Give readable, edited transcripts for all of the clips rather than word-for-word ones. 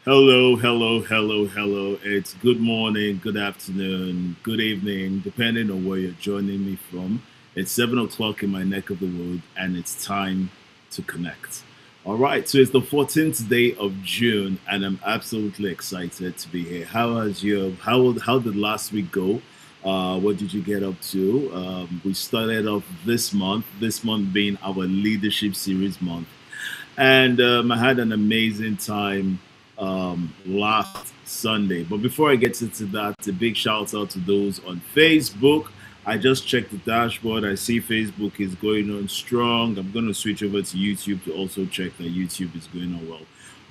Hello, hello, hello, hello. It's good morning, good afternoon, good evening, depending on where you're joining me from. It's 7 o'clock in my neck of the wood, and it's time to connect. All right, so it's the 14th day of June, and I'm absolutely excited to be here. How did last week go? What did you get up to? We started off this month being our leadership series month. And I had an amazing time last Sunday. But before I get into that, a big shout out to those on Facebook. I just checked the dashboard. I see Facebook is going on strong. I'm going to switch over to YouTube to also check that YouTube is going on well.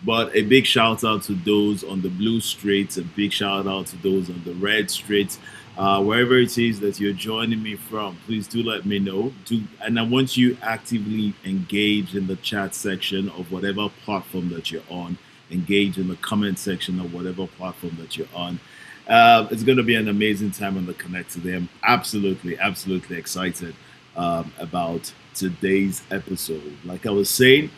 But a big shout out to those on the blue streets, a big shout out to those on the red streets. Wherever it is that you're joining me from, please do let me know. And I want you actively engage in the chat section of whatever platform that you're on. Engage in the comment section of whatever platform that you're on. It's going to be an amazing time on the Connect today. I'm absolutely excited about today's episode. Like I was saying,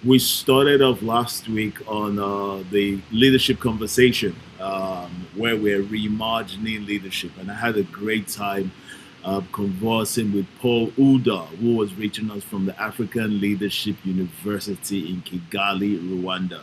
we started off last week on the leadership conversation where we're reimagining leadership, and I had a great time conversing with Paul Uda, who was reaching us from the African Leadership University in Kigali, Rwanda.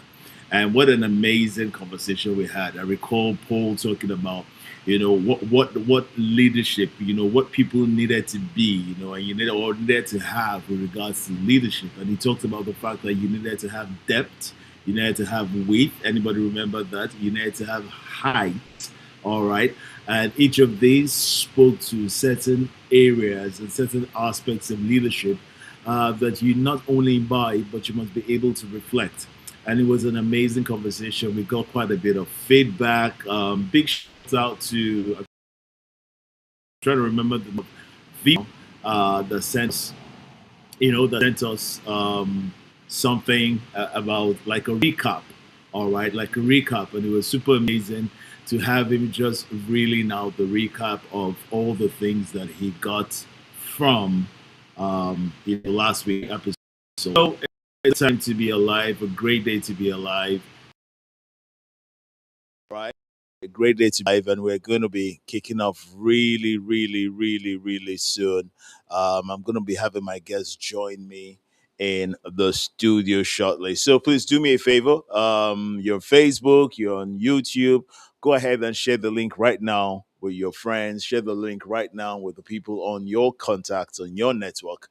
And what an amazing conversation we had. I recall Paul talking about, what leadership, what people needed to be, and you needed to have with regards to leadership. And he talked about the fact that you needed to have depth, you needed to have width. Anybody remember that? You needed to have height. All right. And each of these spoke to certain areas and certain aspects of leadership that you not only imbibe, but you must be able to reflect. And it was an amazing conversation. We got quite a bit of feedback. Big shout out to, I'm trying to remember the video that sent, that sent us something about like a recap. All right, like a recap. And it was super amazing to have him just reeling out the recap of all the things that he got from last week episode. So it's time to be alive, a great day to be alive, right? A great day to be alive, and we're going to be kicking off really soon. I'm going to be having my guests join me in the studio shortly. So please do me a favor. You're on Facebook, you're on YouTube. Go ahead and share the link right now with your friends. Share the link right now with the people on your contacts, on your network,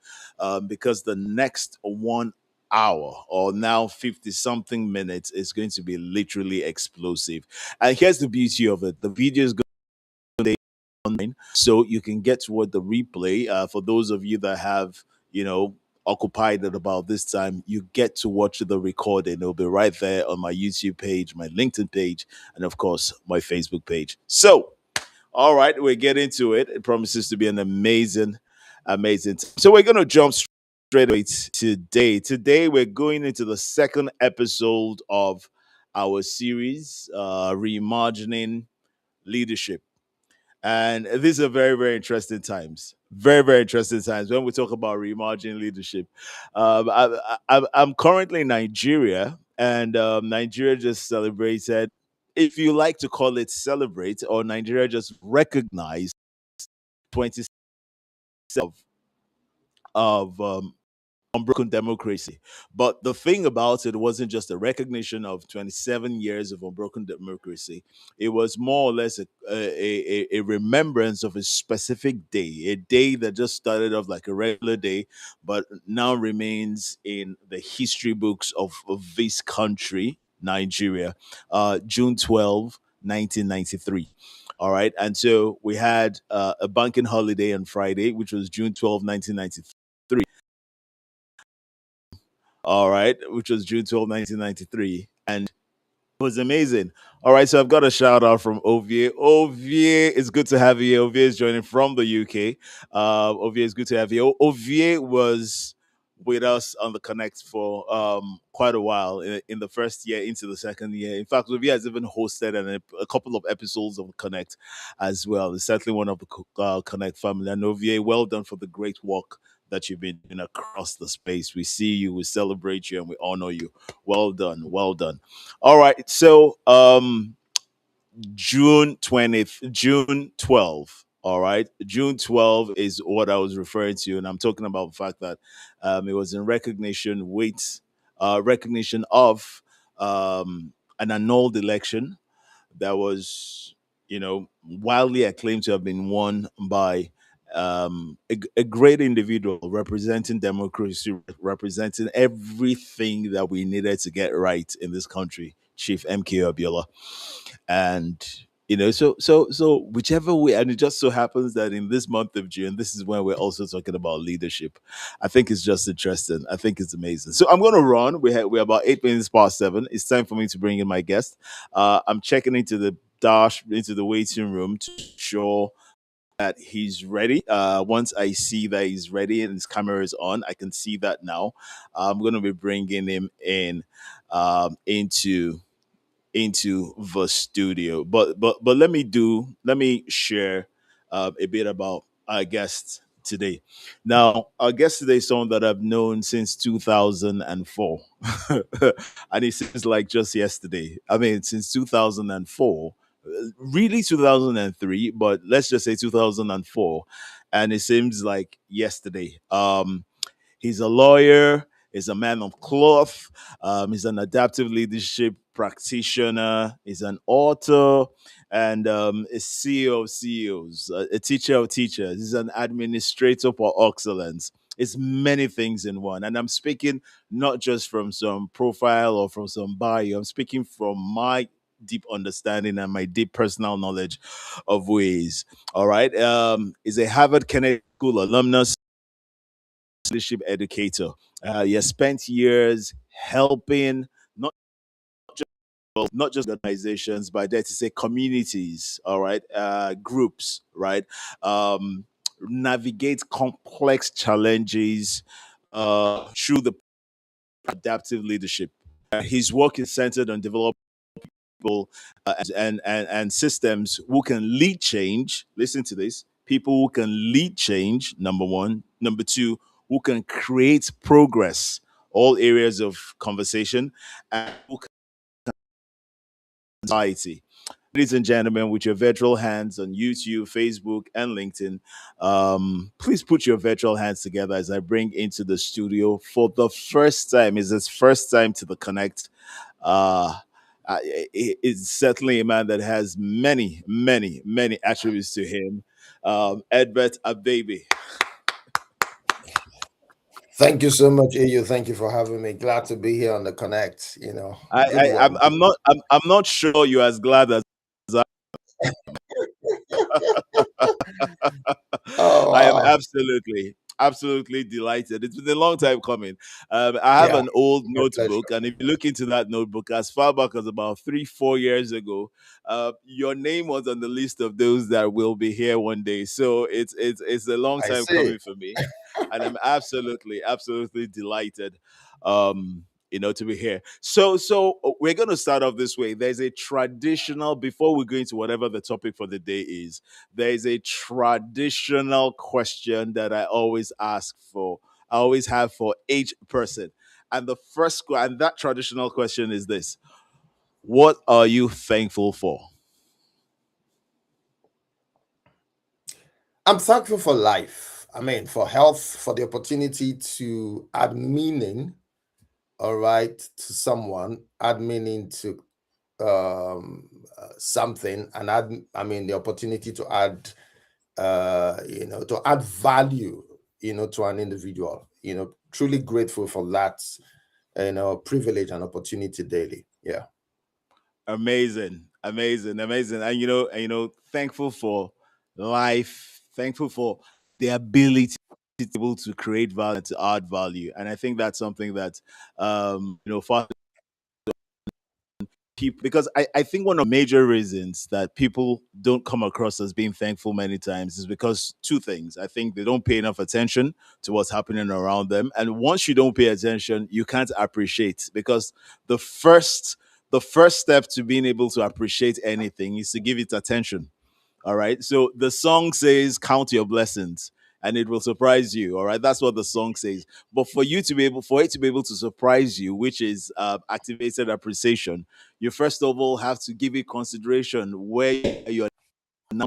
because the next 1 hour or now 50 something minutes is going to be literally explosive. And here's the beauty of it: the video is going to stay online, so you can get toward the replay. For those of you that have, occupied at about this time, you get to watch the recording. It'll be right there on my YouTube page, my LinkedIn page, and of course, my Facebook page. So, all right, we're getting to it. It promises to be an amazing time. So we're going to jump straight away today. Today, we're going into the second episode of our series, Reimagining Leadership. And these are very interesting times. Very interesting times when we talk about reimagining leadership. I'm currently in Nigeria, and Nigeria just celebrated, if you like to call it celebrate, or Nigeria just recognized 20 of unbroken democracy. But the thing about it wasn't just a recognition of 27 years of unbroken democracy. It was more or less a remembrance of a specific day, a day that just started off like a regular day, but now remains in the history books of this country, Nigeria, June 12, 1993. All right. And so we had a banking holiday on Friday, which was June 12, 1993. All right, which was June 12, 1993. And it was amazing. All right, so I've got a shout out from Ovie. Ovie, it's good to have you. Ovie is joining from the UK. Ovie, it's good to have you. Ovie was with us on the Connect for quite a while in the first year into the second year. In fact, Ovie has even hosted a couple of episodes of Connect as well. It's certainly one of the Connect family. And Ovie, well done for the great work that you've been doing across the space. We see you, we celebrate you, and we honor you. Well done, well done. All right, so June 20th, June 12th. All right. June 12th is what I was referring to. And I'm talking about the fact that it was in recognition of an annulled election that was, widely acclaimed to have been won by a great individual representing democracy, representing everything that we needed to get right in this country, Chief MK Abiola. And so whichever way, and it just so happens that in this month of June, this is when we're also talking about leadership. I think it's just interesting. I think it's amazing. So I'm going to run. We're about 8 minutes past 7. It's time for me to bring in my guest. I'm checking into the waiting room to ensure that he's ready. Once I see that he's ready and his camera is on, I can see that now. I'm going to be bringing him in into the studio. But let me share a bit about our guest today. Now, our guest today is someone that I've known since 2004, and it seems like just yesterday. I mean, since 2004, really 2003, but let's just say 2004, and it seems like yesterday. He's a lawyer. He's a man of cloth. He's an adaptive leadership practitioner. He's an author and a CEO of CEOs, a teacher of teachers. He's an administrator for excellence. It's many things in one. And I'm speaking not just from some profile or from some bio. I'm speaking from my deep understanding and my deep personal knowledge of ways. All right. He's a Harvard Kennedy School alumnus, leadership educator. He has spent years helping not not just organizations, but I dare to say communities, all right, groups, right, navigate complex challenges through the adaptive leadership. His work is centered on developing people and systems who can lead change. Listen to this: people who can lead change. Number one. Number two, who can create progress. All areas of conversation, and who can society. Ladies and gentlemen, with your virtual hands on YouTube, Facebook, and LinkedIn, please put your virtual hands together as I bring into the studio for the first time. Is his first time to the Connect. Uh, it's certainly a man that has many, many, many attributes to him. Edbert Abebe. Thank you so much, AU. Thank you for having me. Glad to be here on the Connect. Good one. I'm not sure you're as glad as Oh, I am wow. absolutely delighted. It's been a long time coming. I have Yeah, an old my pleasure. notebook, and if you look into that notebook, as far back as about 3, 4 years ago, your name was on the list of those that will be here one day. So it's a long I time see. coming for me, and I'm absolutely delighted. To be here. So we're going to start off this way. There's a traditional before we go into whatever the topic for the day is. There is a traditional question that I always ask for. I always have for each person. And and that traditional question is this: what are you thankful for? I'm thankful for life. I mean, for health, for the opportunity to add meaning, all right, to someone, add meaning to something, and I mean, the opportunity to add, to add value, to an individual. Truly grateful for that, privilege and opportunity daily. Yeah. Amazing. And thankful for life, thankful for the ability to be able to create value and to add value. And I think that's something that for people, because I think one of the major reasons that people don't come across as being thankful many times is because two things. I think they don't pay enough attention to what's happening around them, and once you don't pay attention, you can't appreciate, because the first the first step to being able to appreciate anything is to give it attention. All right. So the song says, count your blessings. and it will surprise you. All right, that's what the song says. But for it to be able to surprise you, which is activated appreciation, you first of all have to give it consideration where you're now.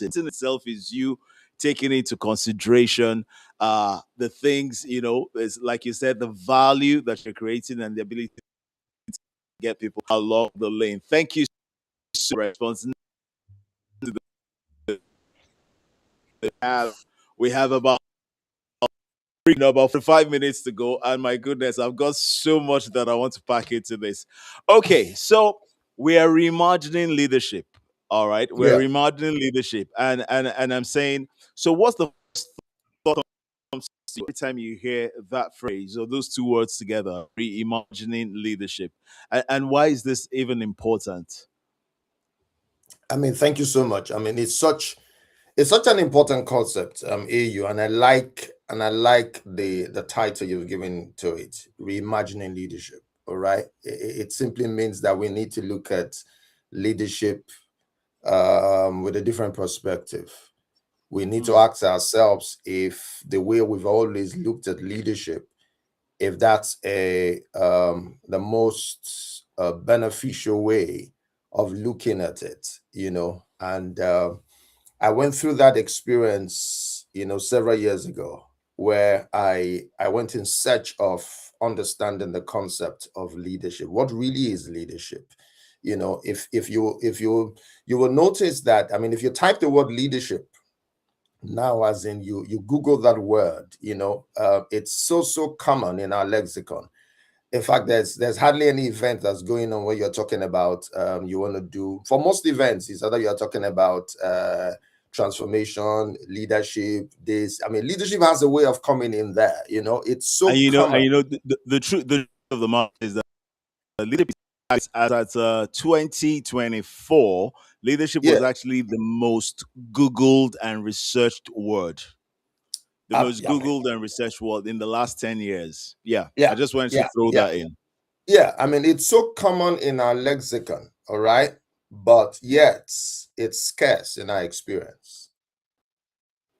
It in itself is you taking into consideration the things, is like you said, the value that you're creating and the ability to get people along the lane. Thank you so much for response. We have about 5 minutes to go, and my goodness, I've got so much that I want to pack into this. Okay, so we are reimagining leadership. All right, we're Yeah. reimagining leadership, and I'm saying, so what's the first thought that comes to you every time you hear that phrase or those two words together, reimagining leadership, and why is this even important? I mean, thank you so much. I mean, it's such an important concept, AU, and I like the title you've given to it, reimagining leadership. All right. It simply means that we need to look at leadership with a different perspective. We need to Mm, ask ourselves if the way we've always looked at leadership, if that's the most beneficial way of looking at it. And I went through that experience, several years ago, where I went in search of understanding the concept of leadership. What really is leadership? If you will notice that, I mean, if you type the word leadership now, as in you Google that word, it's so common in our lexicon. In fact, there's hardly any event that's going on where you're talking about you want to do. For most events, it's either you're talking about transformation, leadership. This, I mean, leadership has a way of coming in there. It's and so you know, and common. you know, the truth of the matter is that leadership as at 2024, leadership Yeah, was actually the most Googled and researched word. The most I mean, Googled and researched word in the last 10 years. Yeah, I yeah, just wanted to yeah, throw yeah, that in. yeah. I mean, it's so common in our lexicon. All right, but yet it's scarce in our experience.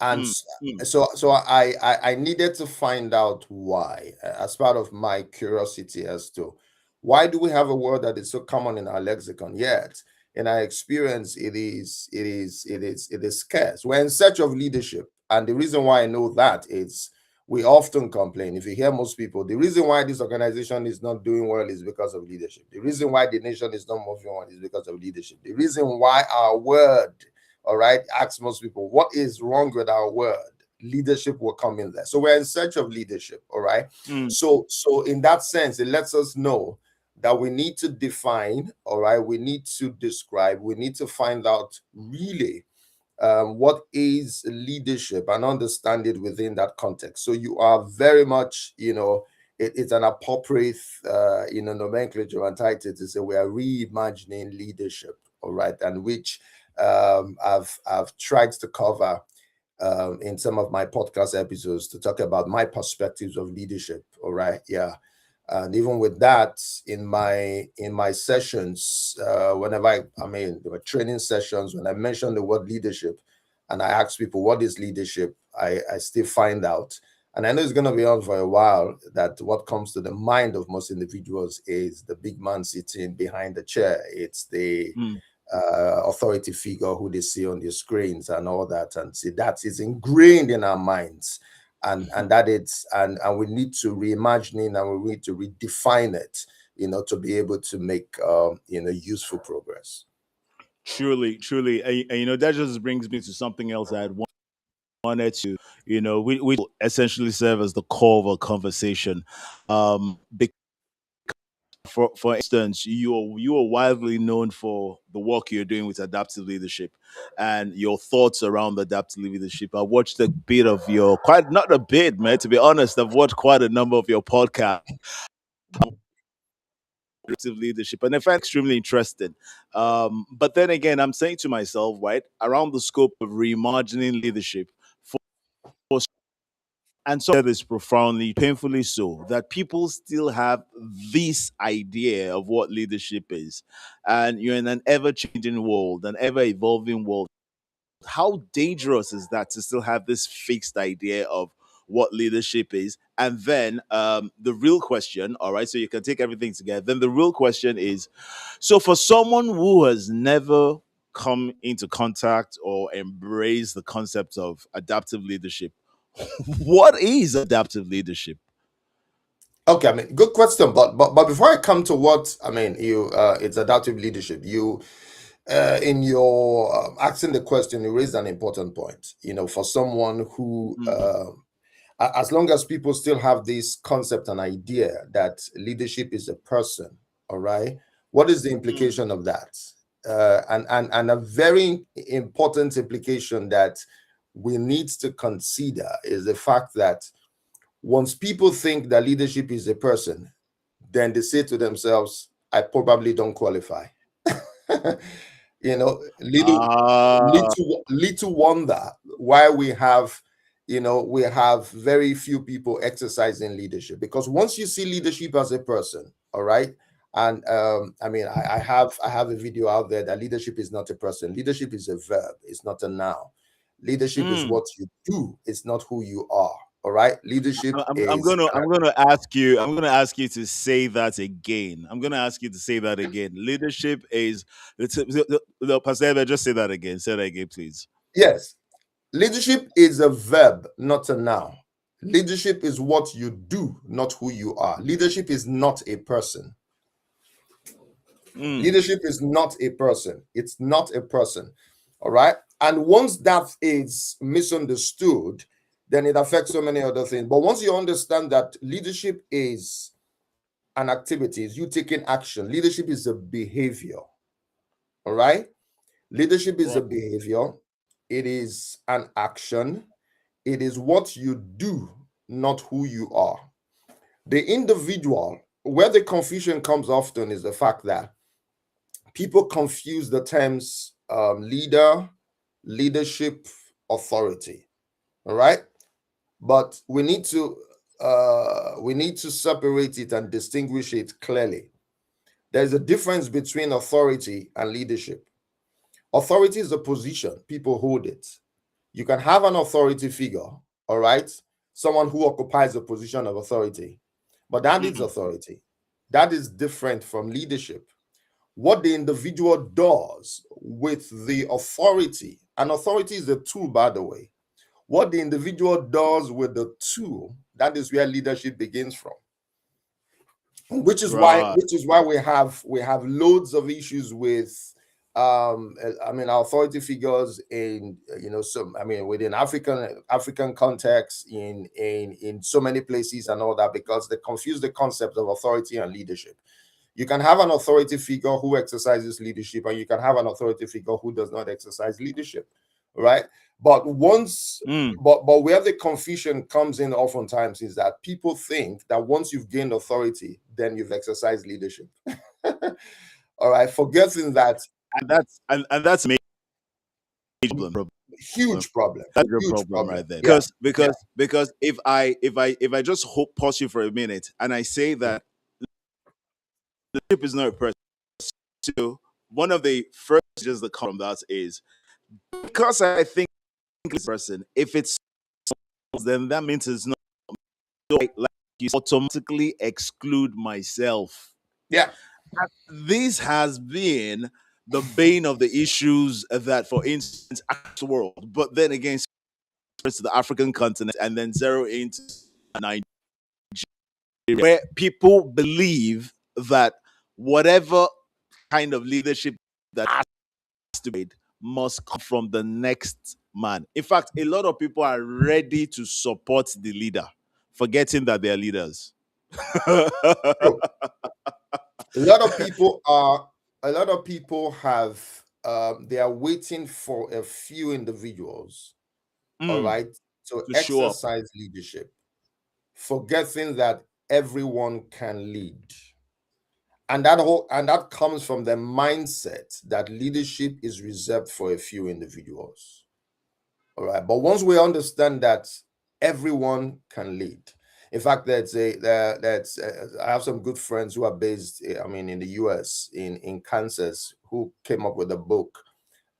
And Mm, mm, so I needed to find out why, as part of my curiosity as to why do we have a word that is so common in our lexicon, yet in our experience it is scarce. We're in search of leadership, and the reason why I know that is we often complain. If you hear most people, the reason why this organization is not doing well is because of leadership. The reason why the nation is not moving on is because of leadership. The reason why our word, all right, ask most people, what is wrong with our word? Leadership will come in there. So we're in search of leadership, all right? mm. So in that sense, it lets us know that we need to define, all right, we need to describe, we need to find out really what is leadership and understand it within that context. So you are very much, it's an appropriate, nomenclature and title to say we are reimagining leadership, all right, and which I've tried to cover in some of my podcast episodes to talk about my perspectives of leadership. All right, yeah, and even with that, in my sessions, whenever I mean, there were training sessions when I mentioned the word leadership, and I asked people what is leadership, I still find out. And I know it's going to be on for a while that what comes to the mind of most individuals is the big man sitting behind the chair. It's the Mm. authority figure who they see on the screens and all that, and see that is ingrained in our minds, and that it's and we need to reimagine it, and we need to redefine it, to be able to make useful progress. Truly, truly. That just brings me to something else I had wanted to, we essentially serve as the core of a conversation. Because for instance, you are widely known for the work you're doing with adaptive leadership and your thoughts around adaptive leadership. I watched a bit of your, quite not a bit, man. To be honest, I've watched quite a number of your podcasts, adaptive leadership, and I find it extremely interesting. But then again, I'm saying to myself, right, around the scope of reimagining leadership, for and some of this profoundly, painfully so, that people still have this idea of what leadership is. And you're in an ever changing world, an ever evolving world. how dangerous is that to still have this fixed idea of what leadership is? And then the real question, all right, so you can take everything together. Then the real question is, so for someone who has never come into contact or embraced the concept of adaptive leadership, what is adaptive leadership? Okay, I mean, good question. But before I come to what I mean, it's adaptive leadership. You in your asking the question, you raised an important point. For someone who, as long as people still have this concept and idea that leadership is a person, all right, what is the implication of that? And a very important implication that we need to consider is the fact that once people think that leadership is a person, then they say to themselves, I probably don't qualify. Little Ah, little wonder why we have very few people exercising leadership, because once you see leadership as a person, all right, and I mean, I have a video out there that leadership is not a person. Leadership is a verb, it's not a noun. Leadership is mm. what you do, it's not who you are. All right, leadership I'm is gonna I'm gonna ask you to say that again. I'm gonna ask you to say that again. Leadership is Pastor Ebe, just say that again. Say that again, please. yes, leadership is a verb, not a noun. Leadership is what you do, not who you are. Leadership is not a person. Mm. Leadership is not a person. It's not a person. All right. And once that is misunderstood, then it affects so many other things. But once you understand that leadership is an activity, is you taking action, leadership is a behavior. All right. Leadership is a Right. behavior, it is an action, it is what you do, not who you are. The individual, where the confusion comes often, is the fact that people confuse the terms leader, leadership, authority. All right, but we need to separate it and distinguish it clearly. There's a difference between authority and leadership. Authority is a position, people hold it. You can have an authority figure, all right, someone who occupies a position of authority, but that is Mm. authority. That is different from leadership. What the individual does with the authority, and authority is a tool, by the way. What the individual does with the tool, that is where leadership begins from. which is why Right. which is why we have loads of issues with I mean, our authority figures in some, I mean, within African context, in so many places and all that, because they confuse the concept of authority and leadership. You can have an authority figure who exercises leadership, and you can have an authority figure who does not exercise leadership, right? But once, Mm. but where the confusion comes in oftentimes is that people think that once you've gained authority, then you've exercised leadership. All right, forgetting that And that's a major problem. huge problem, That's your huge problem problem. right there. Yeah, yeah, Because if I just pause you for a minute and I say that leadership is not a person. So one of the first just that come from that is because I think this person, if it's then that means it's not like you automatically exclude myself. yeah. This has been the bane of the issues that, for instance, across the world, but then again, to the African continent and then zero into Nigeria, where people believe that whatever kind of leadership that has to be must come from the next man. In fact, a lot of people are ready to support the leader, forgetting that they're leaders. True. A lot of people are. A lot of people have. They are waiting for a few individuals, all Mm, right, to to show up. exercise leadership, forgetting that everyone can lead. And that comes from the mindset that leadership is reserved for a few individuals. All right. But once we understand that everyone can lead, in fact, I have some good friends who are based, I mean, in the US, in Kansas, who came up with a book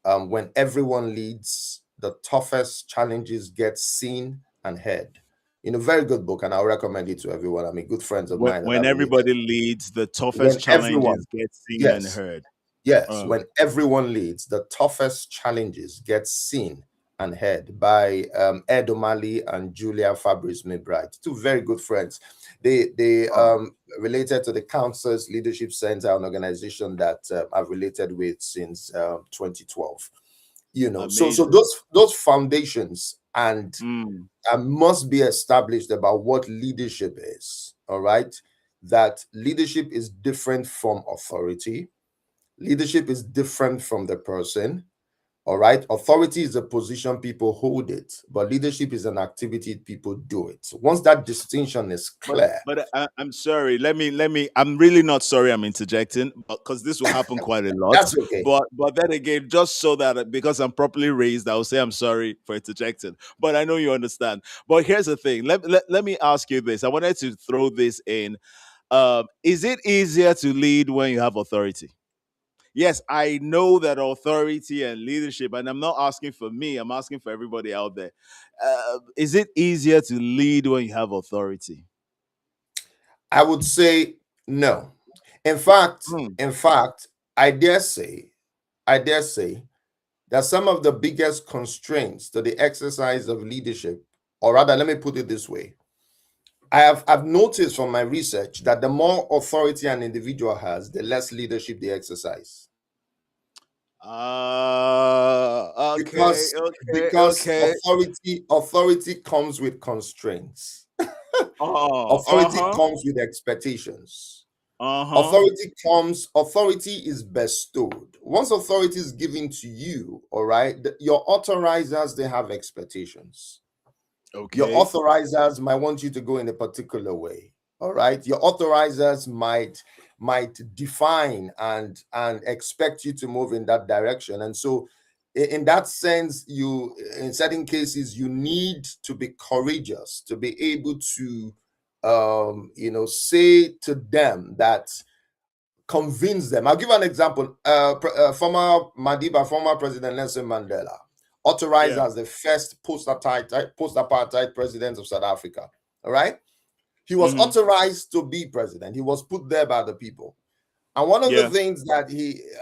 When everyone leads, the toughest challenges get seen and heard. Very good book, and I'll recommend it to everyone. I mean, good friends of mine that When have related. everybody leads, the toughest When everyone, challenges get seen and yes, heard. yes, Oh, when everyone leads, the toughest challenges get seen and heard, by Ed O'Malley and Julia Fabrice Milbright, two very good friends. They oh, related to the Council's Leadership Center, an organization that I've related with since 2012. So amazing. those foundations and Mm. must be established about what leadership is. All right, that leadership is different from authority. Leadership is different from the person. All right. Authority is a position, people hold it, but leadership is an activity, people do it. Once that distinction is clear, But I'm sorry. Let me. I'm really not sorry. I'm interjecting because this will happen quite a lot. that's okay. But then again, just so that because I'm properly raised, I will say I'm sorry for interjecting. But I know you understand. But here's the thing. Let me ask you this. I wanted to throw this in. Is it easier to lead when you have authority? Yes, I know that authority and leadership, and I'm not asking for me. I'm asking for everybody out there. Is it easier to lead when you have authority? I would say no. In fact, Hmm. in fact, I dare say, I dare say that some of the biggest constraints to the exercise of leadership, or rather, let me put it this way. I've noticed from my research that the more authority an individual has, the less leadership they exercise. Okay, Because okay, because okay. authority comes with constraints. Oh, Authority uh-huh, comes with expectations. uh-huh. Authority is bestowed. Once authority is given to you, all right, your authorizers, they have expectations. Your Okay. authorizers might want you to go in a particular way. All right. Your authorizers might define and expect you to move in that direction. And so in that sense, you in certain cases you need to be courageous to be able to say to them that, convince them. I'll give an example. Former Madiba, former President Nelson Mandela, authorized Yeah. as the first post-apartheid president of South Africa. All right. He was Mm-hmm. authorized to be president. He was put there by the people. And one of the Yeah. things that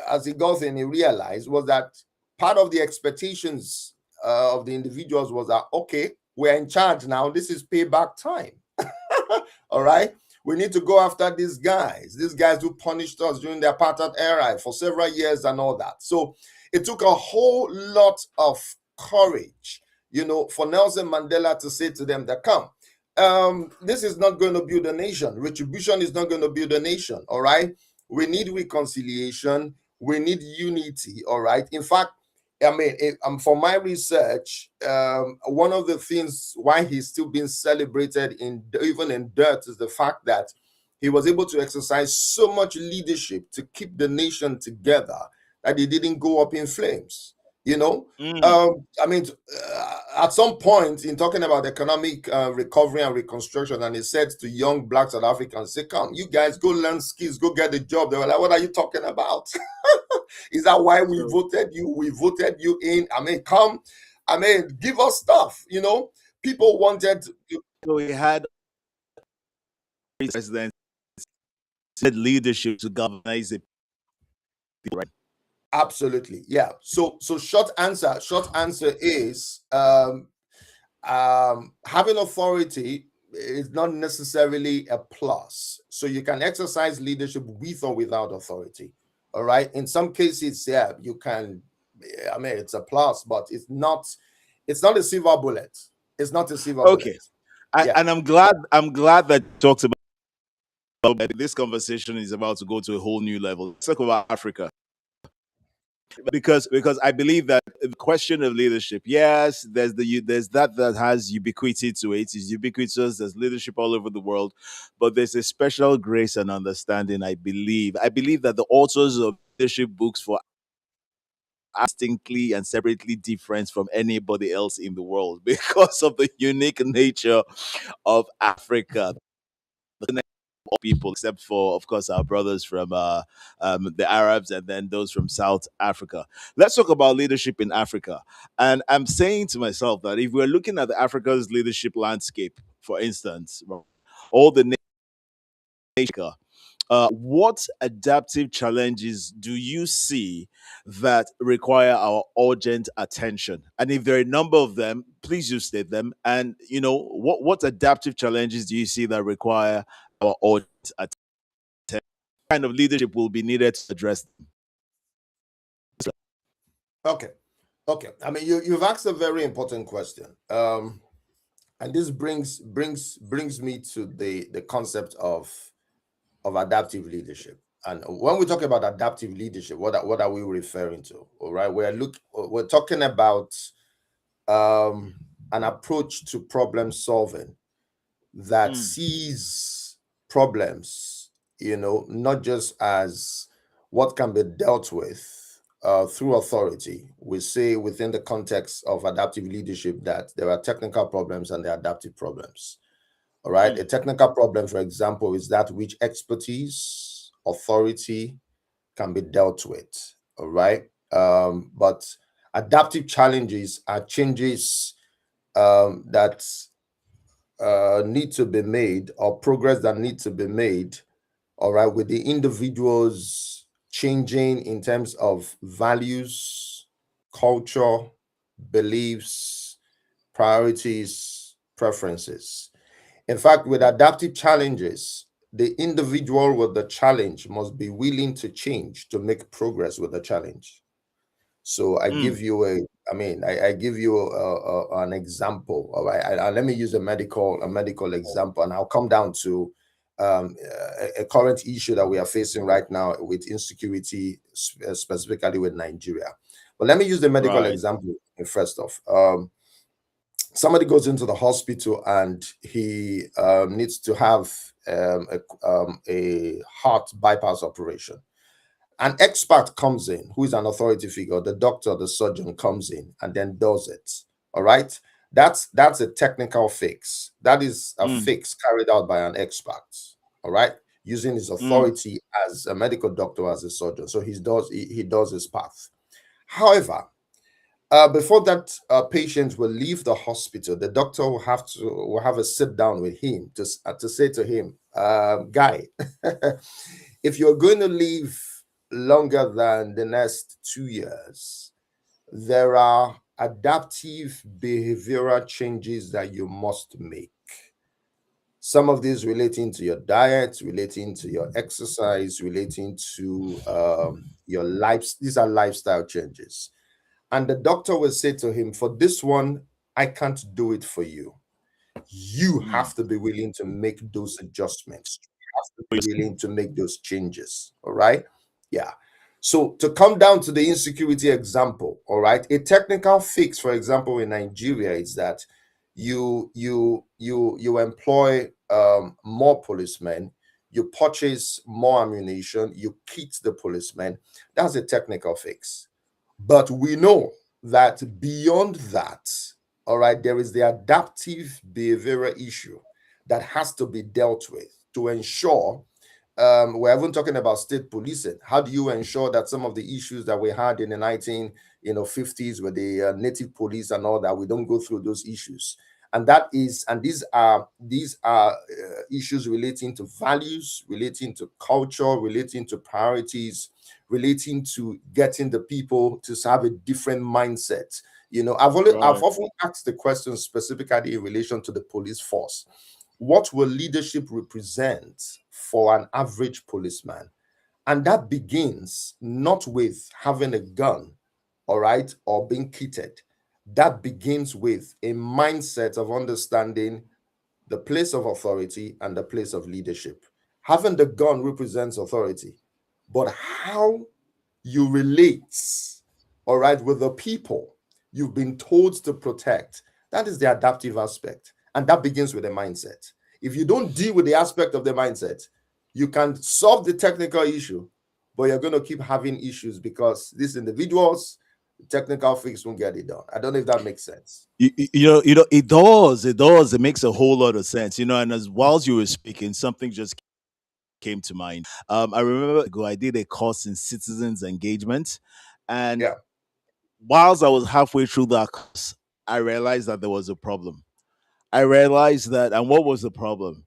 as he got in, he realized was that part of the expectations of the individuals was that, okay, we're in charge now. This is payback time. All right. We need to go after these guys who punished us during the apartheid era for several years and all that. So it took a whole lot of courage, for Nelson Mandela to say to them that, come, this is not going to build a nation. Retribution is not going to build a nation. All right. We need reconciliation. We need unity. All right. In fact, I mean, for my research, one of the things why he's still being celebrated even in dirt is the fact that he was able to exercise so much leadership to keep the nation together that he didn't go up in flames. You know, Mm. I mean, at some point in talking about economic recovery and reconstruction, and he said to young Black South Africans, "Say, come, you guys go learn skills, go get a job." They were like, "What are you talking about?" Is that why we So, voted you? We voted you in. I mean, come. I mean, give us stuff. People wanted to. so he had president said leadership to galvanize the people, right? Absolutely, yeah. So short answer is, having authority is not necessarily a plus. So you can exercise leadership with or without authority. All right. In some cases, yeah, you can. I mean, it's a plus, but it's not. It's not a silver bullet. It's not a silver Okay. bullet. Yeah. And I'm glad that you talked about that. This conversation is about to go to a whole new level. Let's talk about Africa. Because I believe that the question of leadership, yes, there's that has ubiquity to it. It's ubiquitous. There's leadership all over the world, but there's a special grace and understanding. I believe that the authors of leadership books for distinctly and separately different from anybody else in the world because of the unique nature of Africa. all people, except for, of course, our brothers from the Arabs and then those from South Africa. Let's talk about leadership in Africa. And I'm saying to myself that if we're looking at Africa's leadership landscape, for instance, all the nations, what adaptive challenges do you see that require our urgent attention? And if there are a number of them, please do state them. And what adaptive challenges do you see that require our urgent attention? What kind of leadership will be needed to address them? Okay. Okay. I mean, you've asked a very important question. And this brings me to the concept of adaptive leadership. And when we talk about adaptive leadership, what are we referring to? All right, we're talking about an approach to problem solving that sees problems, not just as what can be dealt with through authority. We say within the context of adaptive leadership that there are technical problems and there are adaptive problems. All right. A technical problem, for example, is that which expertise, authority can be dealt with. All right. But adaptive challenges are changes that need to be made, or progress that need to be made. All right. With the individuals changing in terms of values, culture, beliefs, priorities, preferences. In fact, with adaptive challenges, the individual with the challenge must be willing to change to make progress with the challenge. So I give you I give you an example. All right, let me use a medical example, and I'll come down to a current issue that we are facing right now with insecurity, specifically with Nigeria. But let me use the medical example first off. Somebody goes into the hospital and he needs to have a heart bypass operation. An expert comes in, who is an authority figure, the doctor, the surgeon comes in and then does it. All right. That's a technical fix. That is a fix carried out by an expert. All right. Using his authority as a medical doctor, as a surgeon. So he does his path. However, before that patient will leave the hospital, the doctor will have a sit down with him to say to him, guy, if you're going to live longer than the next 2 years, there are adaptive behavioral changes that you must make. Some of these relating to your diet, relating to your exercise, relating to your life. These are lifestyle changes. And the doctor will say to him, for this one, I can't do it for you. You have to be willing to make those adjustments. You have to be willing to make those changes. All right. Yeah. So to come down to the insecurity example, all right, a technical fix, for example, in Nigeria is that you employ more policemen, you purchase more ammunition, you kit the policemen. That's a technical fix. But we know that beyond that, all right, there is the adaptive behavioral issue that has to be dealt with to ensure. We're even talking about state policing. How do you ensure that some of the issues that we had in the 1950s with the native police and all that, we don't go through those issues? And these are issues relating to values, relating to culture, relating to priorities, relating to getting the people to have a different mindset. I've often asked the question specifically in relation to the police force. What will leadership represent for an average policeman? And that begins not with having a gun, all right, or being kitted. That begins with a mindset of understanding the place of authority and the place of leadership. Having the gun represents authority, but how you relate, all right, with the people you've been told to protect, that is the adaptive aspect. And that begins with a mindset. If you don't deal with the aspect of the mindset, you can solve the technical issue, but you're going to keep having issues because these individuals, the technical fix won't get it done. I don't know if that makes sense. It does. It makes a whole lot of sense. And as whilst you were speaking, something just came to mind. I remember ago I did a course in citizens engagement, and Yeah. whilst I was halfway through that course, I realized that there was a problem. I realized that, and what was the problem?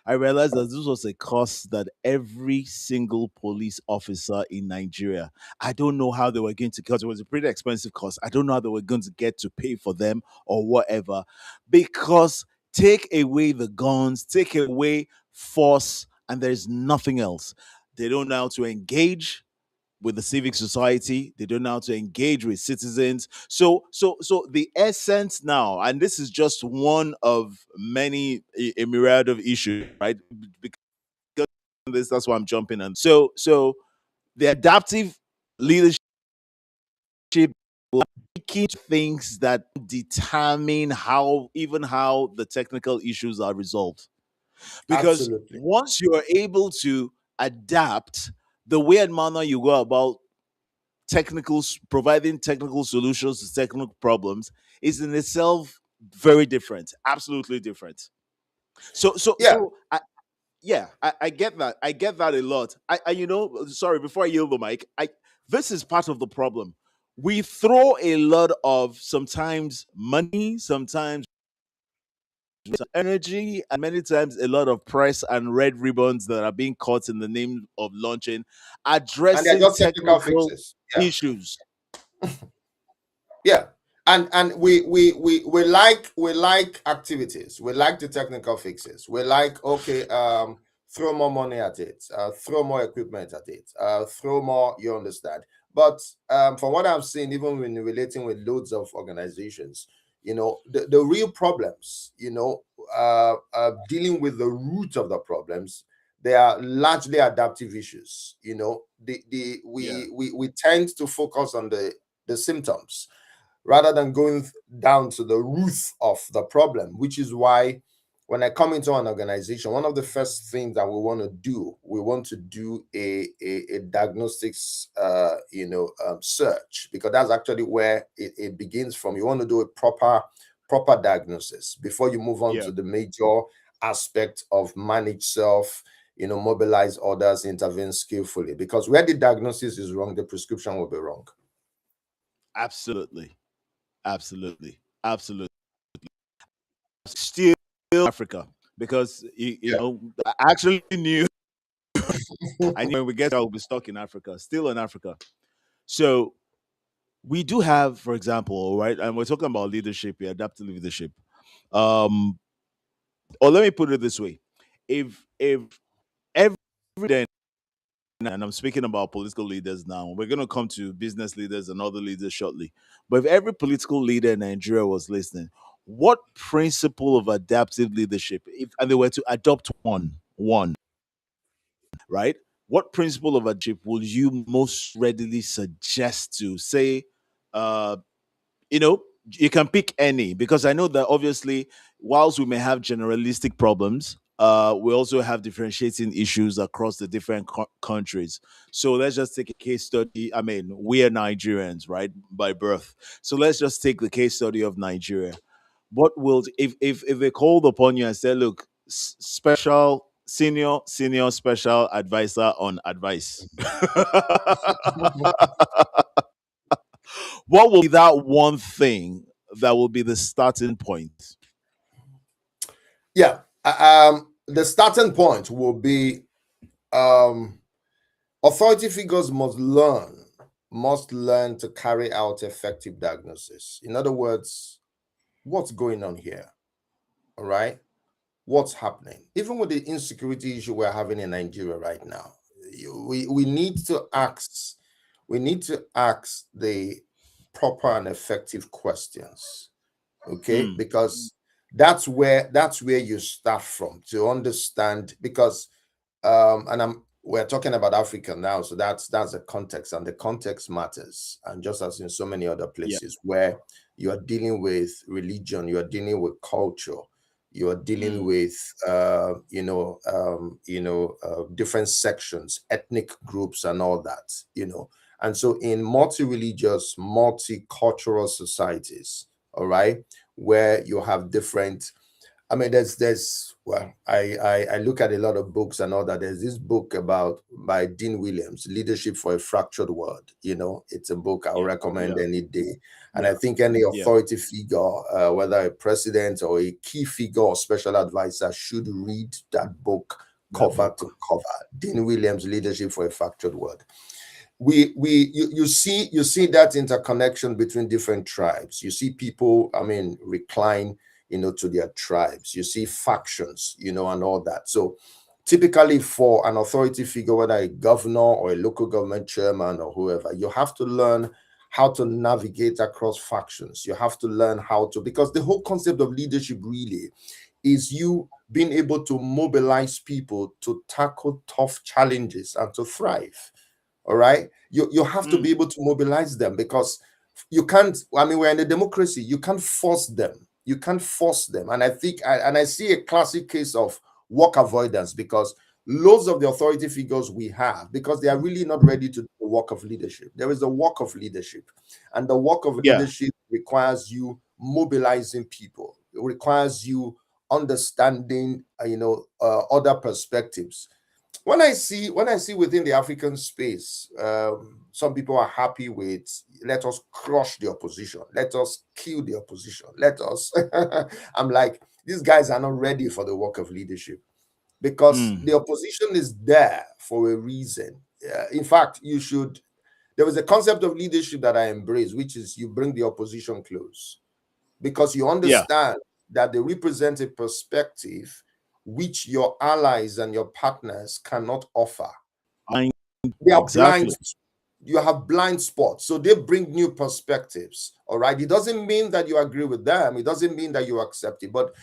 I realized that this was a cost that every single police officer in Nigeria, I don't know how they were going to, because it was a pretty expensive cost. I don't know how they were going to get to pay for them or whatever, because take away the guns, take away force, and there's nothing else. They don't know how to engage with the civic society. They don't know how to engage with citizens. So the essence now, and this is just one of many, a myriad of issues, right? Because this, that's why I'm jumping on. So the adaptive leadership will key things that determine how, even how the technical issues are resolved. Because Absolutely. once you are able to adapt the way and manner you go about providing technical solutions to technical problems is in itself very different, absolutely different. so so Yeah. so I, yeah, I get that. I get that a lot. Sorry, before I yield the mic, I this is part of the problem. We throw a lot of, sometimes money, sometimes energy, and many times a lot of press and red ribbons that are being caught in the name of launching, And they're addressing just technical technical fixes. Yeah. issues. Yeah. And we like activities. We like the technical fixes. We like, okay, throw more money at it, throw more equipment at it, throw more, you understand. But from what I've seen, even when relating with loads of organizations, the real problems, dealing with the root of the problems, they are largely adaptive issues. Yeah. We tend to focus on the symptoms rather than going down to the root of the problem, which is why when I come into an organization, one of the first things that we want to do a diagnostics, search, because that's actually where it begins from. You want to do a proper diagnosis before you move on Yeah. to the major aspect of manage self, mobilize others, intervene skillfully. Because where the diagnosis is wrong, the prescription will be wrong. Absolutely. Absolutely. Absolutely. Still Africa, because I actually knew I knew when we get, I will be stuck in Africa, still in Africa. So we do have, for example, right, and we're talking about leadership here, adaptive leadership. Um, or let me put it this way: if every day, and I'm speaking about political leaders now, we're going to come to business leaders and other leaders shortly. But if every political leader in Nigeria was listening, what principle of adaptive leadership, if and they were to adopt one, right? What principle of leadership will you most readily suggest to say, uh, you know, you can pick any, because I know that obviously, whilst we may have generalistic problems, we also have differentiating issues across the different countries. So let's just take a case study. I mean, we are Nigerians, right, by birth. So let's just take the case study of Nigeria. What will, if they called upon you and said, look, special senior special advisor on advice, what will be that one thing that will be the starting point? Yeah. The starting point will be, authority figures must learn to carry out effective diagnosis. In other words, what's going on here? All right. What's happening? Even with the insecurity issue we're having in Nigeria right now, we need to ask the proper and effective questions. Okay, Mm, because that's where you start from to understand, because and we're talking about Africa now, so that's the context, and the context matters. And just as in so many other yeah. places where you are dealing with religion, you are dealing with culture, you are dealing Mm, with different sections, ethnic groups, and all that. And so in multi-religious, multicultural societies, all right, where you have different I mean, well, I look at a lot of books and all that. There's this book by Dean Williams, Leadership for a Fractured World. It's a book I'll recommend any day. And I think any authority figure, whether a president or a key figure or special advisor, should read that book cover to cover. Dean Williams, Leadership for a Fractured World. You see that interconnection between different tribes. You see people, recline to their tribes. You see factions, and all that. So typically for an authority figure, whether a governor or a local government chairman or whoever, you have to learn how to navigate across factions. You have to learn because the whole concept of leadership really is you being able to mobilize people to tackle tough challenges and to thrive. All right. You have to be able to mobilize them, because you can't, we're in a democracy. You can't force them. You can't force them. And I think, I see a classic case of work avoidance, because loads of the authority figures we have, because they are really not ready to do the work of leadership. There is a work of leadership, and the work of leadership requires you mobilizing people. It requires you understanding, other perspectives. When I see within the African space, some people are happy with, let us crush the opposition, let us kill the opposition, let us. I'm like, these guys are not ready for the work of leadership, because the opposition is there for a reason. In fact, there was a concept of leadership that I embrace, which is you bring the opposition close, because you understand that they represent a perspective which your allies and your partners cannot offer. They are blind. You have blind spots. So they bring new perspectives. All right. It doesn't mean that you agree with them. It doesn't mean that you accept it, but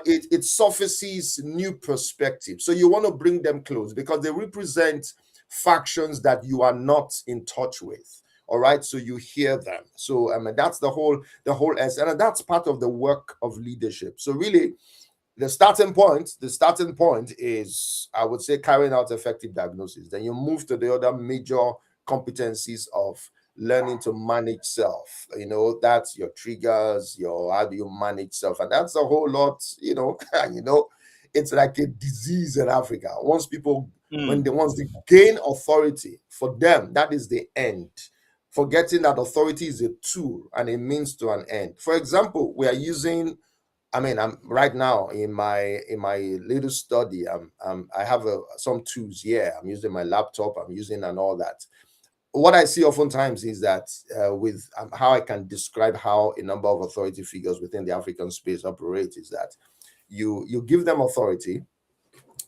it surfaces new perspectives. So you want to bring them close, because they represent factions that you are not in touch with. All right. So you hear them. So that's the whole essence. And that's part of the work of leadership. So really, the starting point is, I would say, carrying out effective diagnosis. Then you move to the other major competencies of learning to manage self. That's your triggers, how do you manage self? And that's a whole lot, it's like a disease in Africa. Once people, once they gain authority, for them, that is the end. Forgetting that authority is a tool and a means to an end. For example, we are using, I'm right now in my little study. I have some tools here. I'm using my laptop. I'm using and all that. What I see oftentimes is that with how I can describe how a number of authority figures within the African space operate is that you give them authority,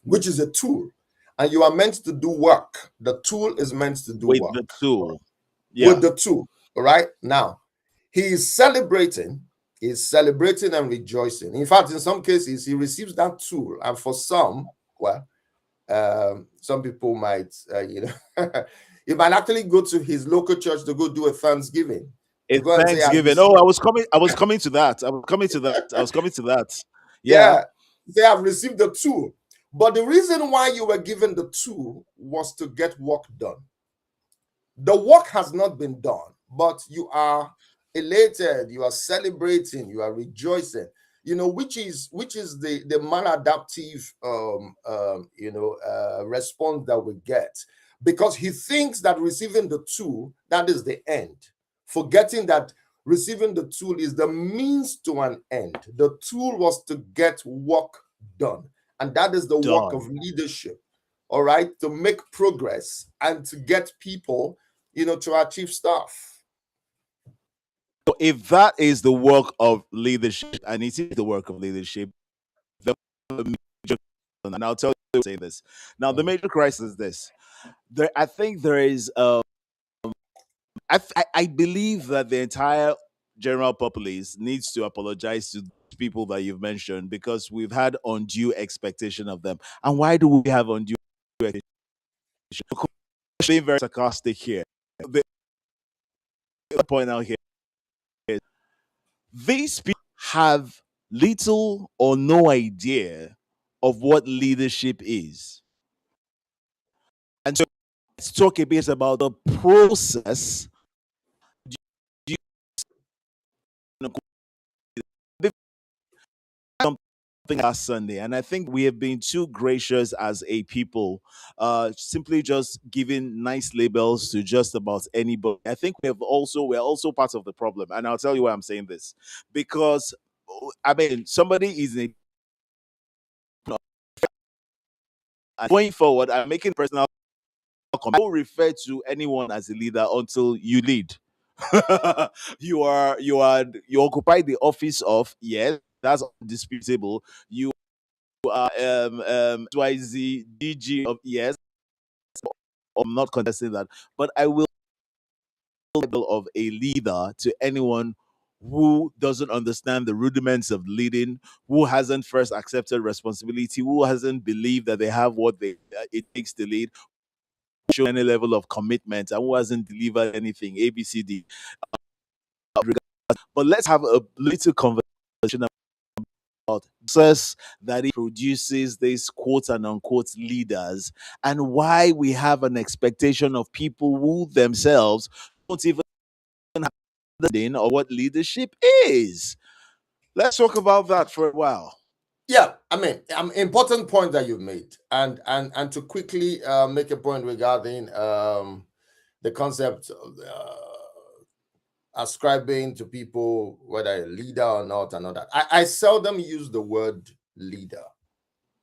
which is a tool, and you are meant to do work. The tool is meant to do work. With the tool. With the tool. All right. Now, he is celebrating and rejoicing. In fact, in some cases, he receives that tool. And for some, some people might, he might actually go to his local church to go do a Thanksgiving. Thanksgiving. I was coming to that. Yeah. They have received the tool. But the reason why you were given the tool was to get work done. The work has not been done, but you are elated, you are celebrating, you are rejoicing, which is the maladaptive response that we get, because he thinks that receiving the tool, that is the end, forgetting that receiving the tool is the means to an end. The tool was to get work done, and that is the work of leadership. All right, to make progress and to get people, to achieve stuff. So if that is the work of leadership, and it is the work of leadership, the major, and I'll tell you, say this now, the major crisis is this. I think there is, I believe that the entire general populace needs to apologize to people that you've mentioned, because we've had undue expectation of them. And why do we have undue expectation? Being very sarcastic here. The point out here is these people have little or no idea of what leadership is. And so let's talk a bit about the process. Something last Sunday, and I think we have been too gracious as a people, simply just giving nice labels to just about anybody. I think we're also part of the problem, and I'll tell you why I'm saying this, because I mean somebody is in going forward. I'm making personal comment. Don't refer to anyone as a leader until you lead. You occupy the office of, yes, that's undisputable. You are YZ DG of, yes, I'm not contesting that, but I will of a leader to anyone who doesn't understand the rudiments of leading, who hasn't first accepted responsibility, who hasn't believed that they have what it takes to lead, show any level of commitment, and who hasn't delivered anything. ABCD. But let's have a little conversation about success that it produces these quote and unquote leaders, and why we have an expectation of people who themselves don't even have or what leadership is. Let's talk about that for a while. Yeah, I mean, important point that you've made, and to quickly make a point regarding the concept of ascribing to people whether a leader or not, and all that. I seldom use the word leader,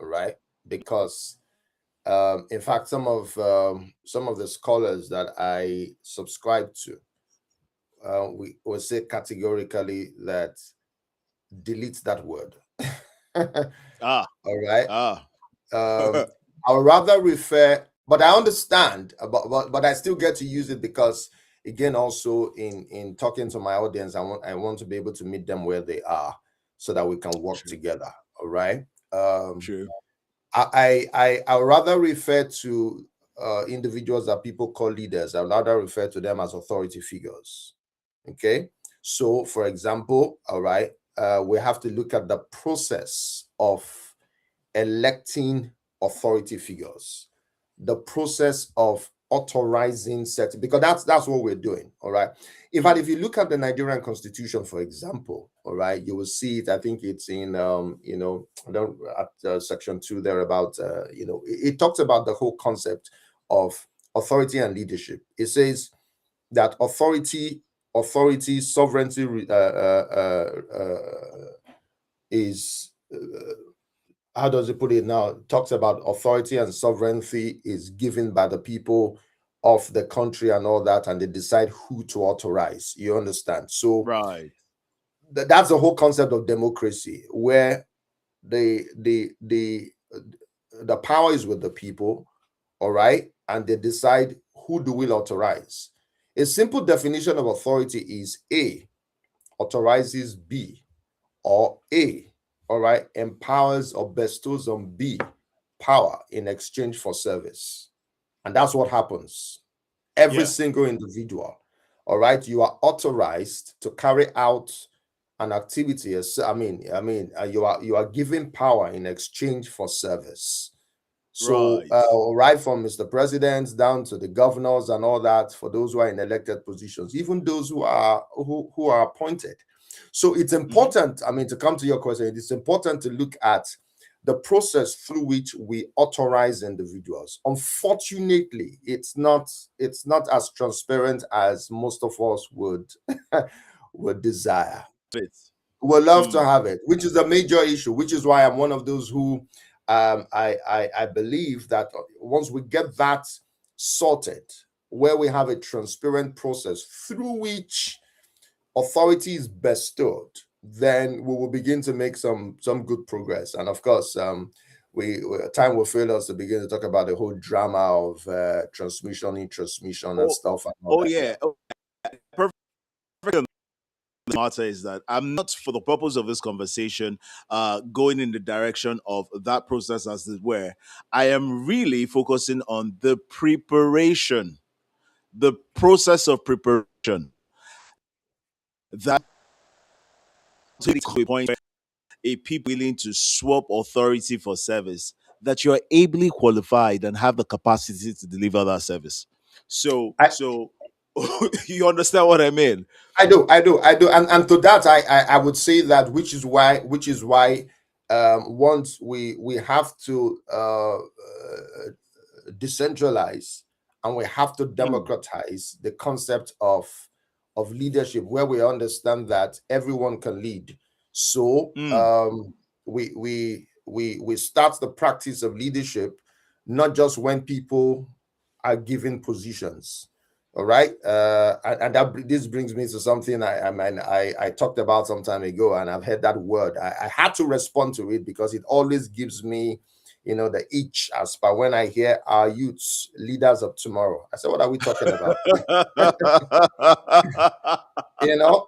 right? Because in fact, some of the scholars that I subscribe to, we will say categorically that delete that word. All right. I would rather refer, but I understand, but I still get to use it because, again, also in talking to my audience, I want to be able to meet them where they are so that we can work together. All right. True. I would rather refer to individuals that people call leaders. I would rather refer to them as authority figures. Okay. So, for example, all right, we have to look at the process of electing authority figures, the process of authorizing certain, because that's what we're doing. All right. In fact, if you look at the Nigerian Constitution, for example, all right, you will see it. I think it's in at section 2 there about it talks about the whole concept of authority and leadership. It says that authority, sovereignty is how does it put it now? It talks about authority and sovereignty is given by the people of the country and all that, and they decide who to authorize. You understand? So right, that's the whole concept of democracy, where the power is with the people, all right, and they decide who do will authorize. A simple definition of authority is A authorizes B, or A, all right, empowers or bestows on B power in exchange for service. And that's what happens. Every single individual, all right, you are authorized to carry out an activity. You are given power in exchange for service. So right from Mr. President down to the governors and all that, for those who are in elected positions, even those who are appointed. So it's important, to come to your question, it's important to look at the process through which we authorize individuals. Unfortunately, it's not as transparent as most of us would desire. We'd love to have it, which is a major issue, which is why I'm one of those who I believe that once we get that sorted, where we have a transparent process through which authority is bestowed, then we will begin to make some good progress. And of course, time will fail us to begin to talk about the whole drama of transmission and stuff. And all that. Perfect. The matter is that I'm not, for the purpose of this conversation, going in the direction of that process, as it were. I am really focusing on the preparation, the process of preparation. That to the point a people willing to swap authority for service, that you are ably qualified and have the capacity to deliver that service. So you understand what I mean? I do. And to that, I would say that which is why once we have to decentralize, and we have to democratize the concept of leadership, where we understand that everyone can lead. So we start the practice of leadership not just when people are given positions. All right, and this brings me to something I talked about some time ago, and I've heard that word. I had to respond to it because it always gives me, the itch as per when I hear our youths, leaders of tomorrow. I said, what are we talking about?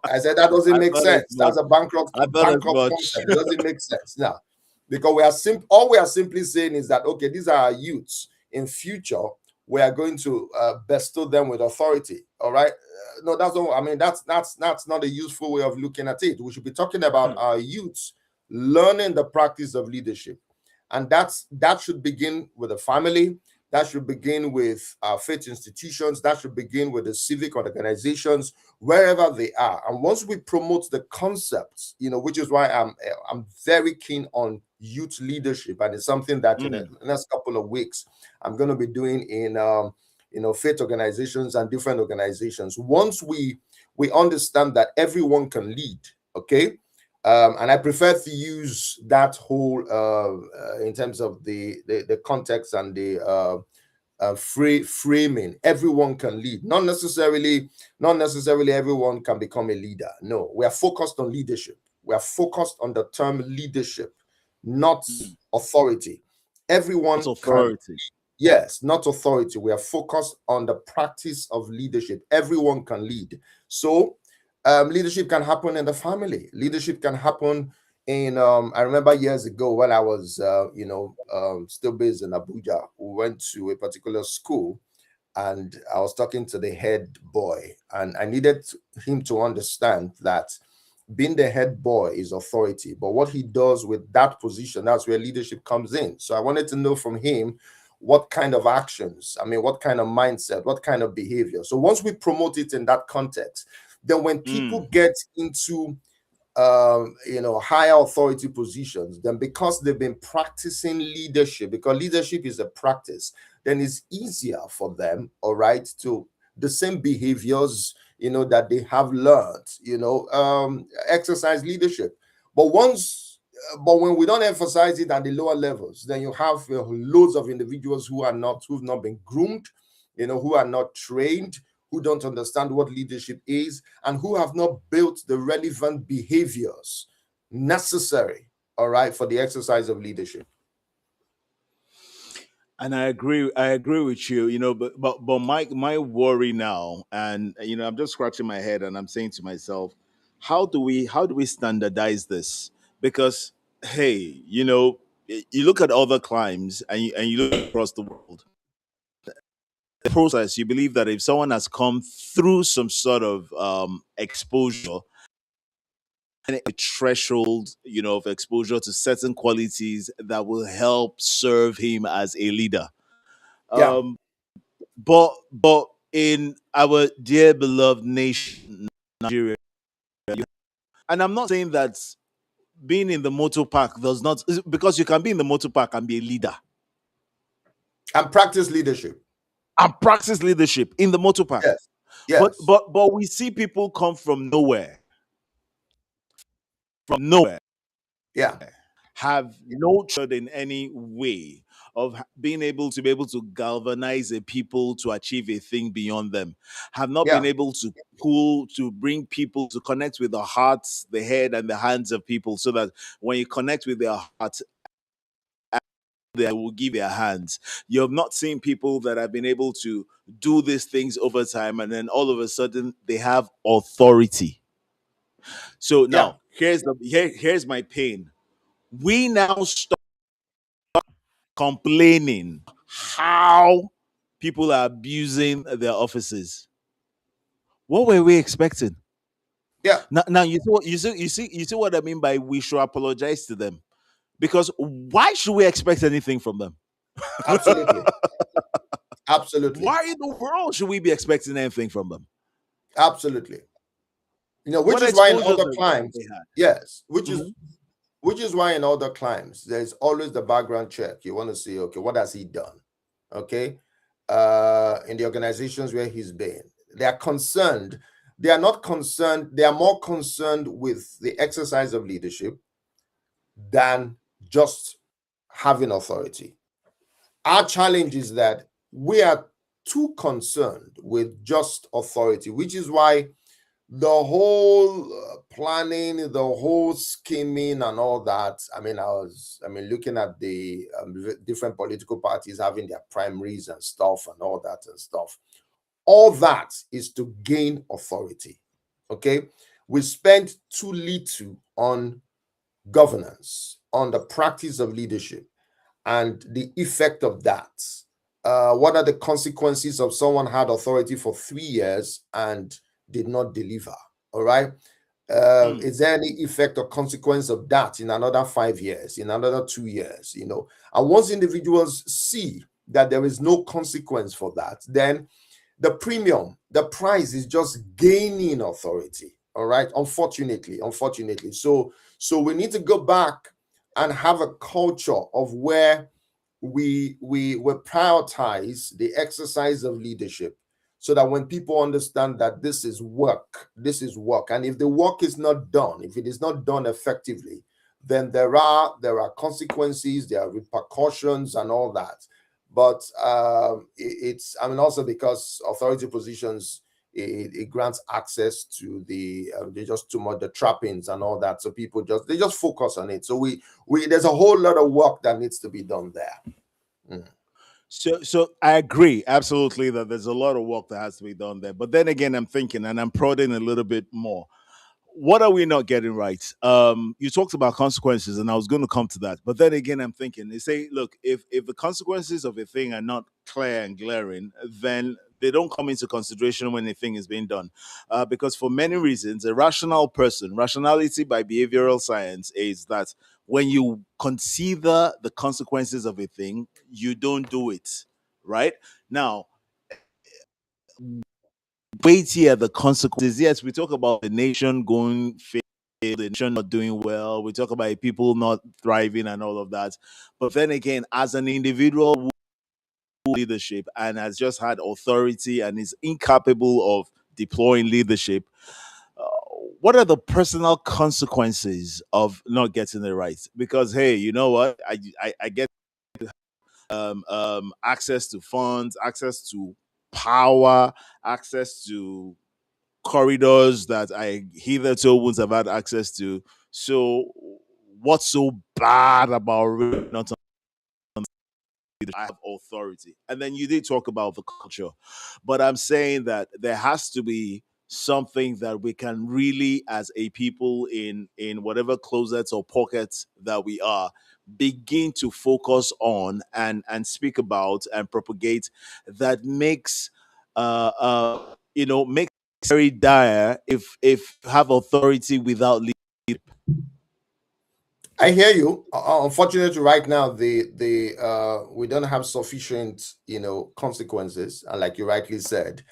I said that doesn't make sense. That's a bankrupt concept. It doesn't make sense now, because all we are simply saying is that, okay, these are our youths. In future, we are going to bestow them with authority. All right. No, that's not. I mean, that's not a useful way of looking at it. We should be talking about our youths learning the practice of leadership, and that should begin with the family. That should begin with our faith institutions. That should begin with the civic organizations, wherever they are. And once we promote the concepts, which is why I'm very keen on youth leadership, and it's something that in the next couple of weeks I'm going to be doing in faith organizations and different organizations. Once we understand that everyone can lead, okay. And I prefer to use that whole in terms of the context and the framing. Everyone can lead. Not necessarily everyone can become a leader. No, we are focused on leadership. We are focused on the term leadership, not authority. Everyone not authority. Yes, not authority. We are focused on the practice of leadership. Everyone can lead. So leadership can happen in the family. Leadership can happen in I remember years ago when I was still based in Abuja. We went to a particular school, and I was talking to the head boy, and I needed him to understand that being the head boy is authority, but what he does with that position, that's where leadership comes in. So I wanted to know from him what kind of actions, what kind of mindset, what kind of behavior. So once we promote it in that context, then when people get into higher authority positions, then because they've been practicing leadership, because leadership is a practice, then it's easier for them, all right, to the same behaviors that they have learned, exercise leadership. But when we don't emphasize it at the lower levels, then you have loads of individuals who've not been groomed, who are not trained, who don't understand what leadership is, and who have not built the relevant behaviors necessary, all right, for the exercise of leadership. And I agree with you, but my worry now, and I'm just scratching my head and I'm saying to myself, how do we standardize this? Because hey, you look at other climes and you look across the world. The process, you believe that if someone has come through some sort of exposure, and a threshold, of exposure to certain qualities that will help serve him as a leader. Yeah. But in our dear beloved nation, Nigeria, and I'm not saying that being in the motor park does not, because you can be in the motor park and be a leader and practice leadership in the motor park. Yes. Yes. But we see people come from nowhere, Yeah. have no trust in any way of being able to galvanize a people to achieve a thing beyond them, have not been able to bring people to connect with the hearts, the head, and the hands of people, so that when you connect with their heart, they will give their hands. You have not seen people that have been able to do these things over time, and then all of a sudden they have authority. So now here's my pain. We now start complaining how people are abusing their offices. What were we expecting? Yeah. Now you see what I mean by we should apologize to them, because why should we expect anything from them? Absolutely. Absolutely. Why in the world should we be expecting anything from them? Absolutely. Which is why in other climes, yes, which is which is why in other climes, there's always the background check. You want to see, okay, what has he done? Okay. In the organizations where he's been, they are concerned. They are not concerned. They are more concerned with the exercise of leadership than just having authority. Our challenge is that we are too concerned with just authority, which is why the whole planning, the whole scheming and all that. I mean, looking at the different political parties having their primaries and stuff and all that and stuff. All that is to gain authority. Okay. We spend too little on governance, on the practice of leadership and the effect of that. What are the consequences of someone had authority for 3 years and did not deliver? All right. Is there any effect or consequence of that in another 5 years, in another 2 years? And once individuals see that there is no consequence for that, then the price is just gaining authority. All right. Unfortunately. So we need to go back and have a culture of where we prioritize the exercise of leadership, so that when people understand that this is work, and if the work is not done, if it is not done effectively, then there are consequences, there are repercussions and all that. But it's also because authority positions, it grants access to the just too much the trappings and all that, so people just focus on it. So we there's a whole lot of work that needs to be done there. So I agree absolutely that there's a lot of work that has to be done there. But then again, I'm thinking, and I'm prodding a little bit more. What are we not getting right? You talked about consequences, and I was going to come to that. But then again, I'm thinking, they say, look, if the consequences of a thing are not clear and glaring, then they don't come into consideration when a thing is being done. Because for many reasons, a rational person, rationality by behavioral science, is that when you consider the consequences of a thing, you don't do it. Right? Now, wait here, the consequences. Yes, we talk about the nation going fail, the nation not doing well. We talk about people not thriving and all of that. But then again, as an individual who leadership and has just had authority and is incapable of deploying leadership, uh, what are the personal consequences of not getting it right? Because hey, you know what? I get access to funds, access to power, access to corridors that I hitherto wouldn't have had access to. So, what's so bad about really not I have authority? And then you did talk about the culture, but I'm saying that there has to be something that we can really, as a people in whatever closets or pockets that we are, begin to focus on and speak about and propagate, that makes makes very dire if have authority without leadership. I hear you. Unfortunately, right now, we don't have sufficient, consequences. And like you rightly said,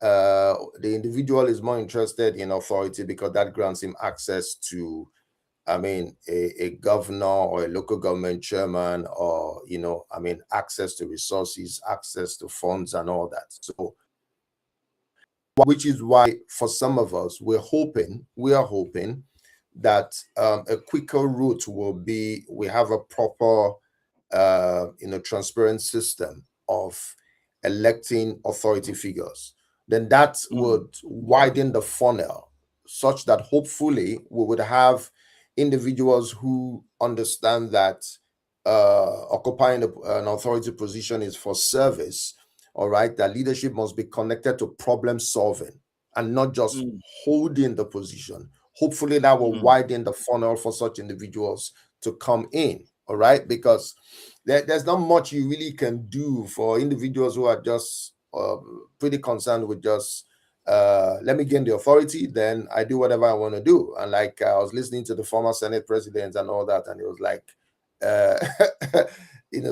the individual is more interested in authority because that grants him access to, a governor or a local government chairman, or, access to resources, access to funds and all that. So, which is why for some of us, we are hoping that a quicker route will be, we have a proper transparent system of electing authority figures. Then that would widen the funnel, such that hopefully we would have individuals who understand that occupying an authority position is for service. All right, that leadership must be connected to problem solving and not just holding the position. Hopefully that will widen the funnel for such individuals to come in. All right, because there's not much you really can do for individuals who are just pretty concerned with just let me gain the authority, then I do whatever I want to do. And like I was listening to the former Senate president and all that, and it was like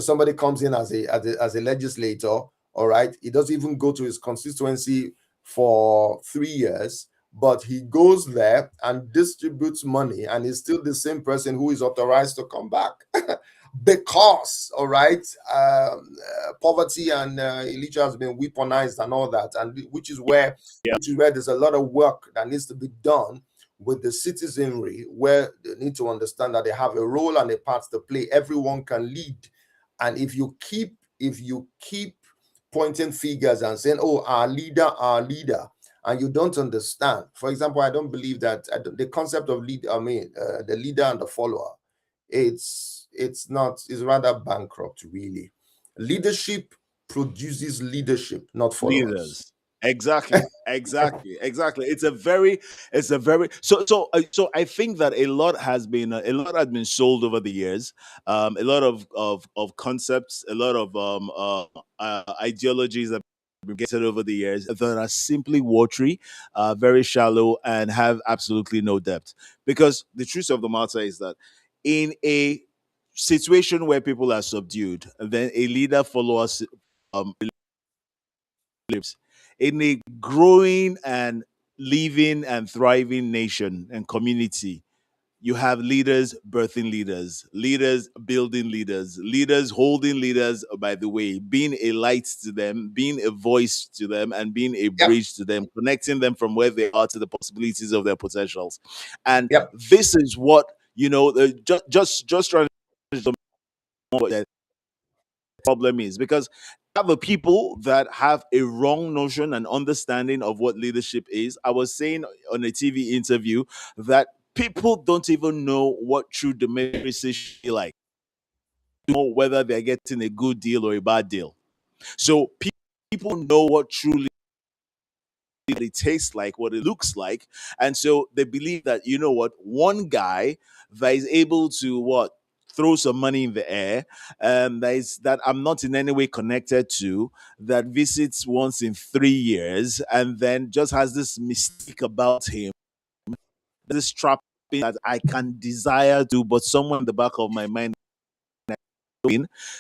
somebody comes in as a legislator. All right, he doesn't even go to his constituency for 3 years, but he goes there and distributes money, and he's still the same person who is authorized to come back. Because, all right, poverty and religion has been weaponized and all that, and which is where there's a lot of work that needs to be done with the citizenry, where they need to understand that they have a role and a part to play. Everyone can lead, and if you keep pointing fingers and saying, "Oh, our leader," and you don't understand. For example, I don't believe that the concept of lead. I mean, the leader and the follower. It's not. It's rather bankrupt, really. Leadership produces leadership, not followers. Leaders. Exactly. It's a very so I think that a lot has been sold over the years. A lot of concepts, a lot of ideologies that have been getting over the years that are simply watery, very shallow, and have absolutely no depth. Because the truth of the matter is that in a situation where people are subdued, then a leader follows lives. In a growing and living and thriving nation and community, you have leaders birthing leaders, leaders building leaders, leaders holding leaders by the way, being a light to them, being a voice to them, and being a Yep. bridge to them, connecting them from where they are to the possibilities of their potentials. And Yep. this is what, just trying to what the problem is, because have the people that have a wrong notion and understanding of what leadership is. I was saying on a TV interview that people don't even know what true democracy should be like, know whether they're getting a good deal or a bad deal. So people know what truly it tastes like, what it looks like, and so they believe that, you know what, one guy that is able to what, throw some money in the air, that I'm not in any way connected to, that visits once in 3 years, and then just has this mystique about him, this trapping that I can desire to, but someone in the back of my mind.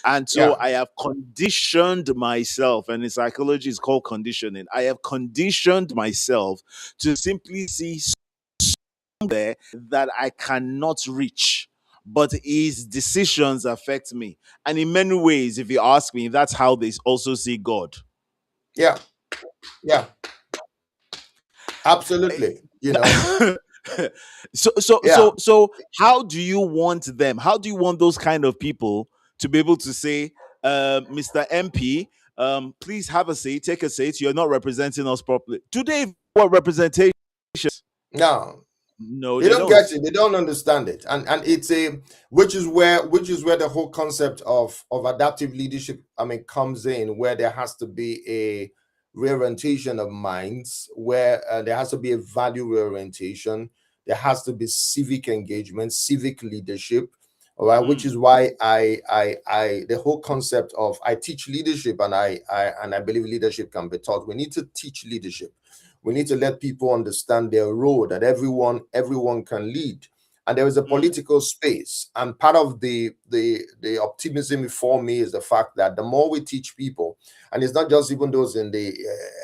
And so Yeah. I have conditioned myself, and in psychology it's called conditioning. I have conditioned myself to simply see there that I cannot reach, but his decisions affect me. And in many ways, if you ask me, that's how they also see God. Yeah. Yeah. Absolutely. so so Yeah. so so how do you want them, how do you want those kind of people to be able to say, Mr. MP, please have a seat, take a seat, you're not representing us properly? Do they want representation? No. No, They they don't don't. get it. They don't understand it, and it's a which is where the whole concept of adaptive leadership, I mean, comes in, where there has to be a reorientation of minds, where there has to be a value reorientation, there has to be civic engagement, civic leadership. All right, which Mm, is why I the whole concept of I teach leadership, and I believe leadership can be taught. We need to teach leadership. We need to let people understand their role, that everyone can lead, and there is a mm, political space. And part of the optimism for me is the fact that the more we teach people, and it's not just even those in the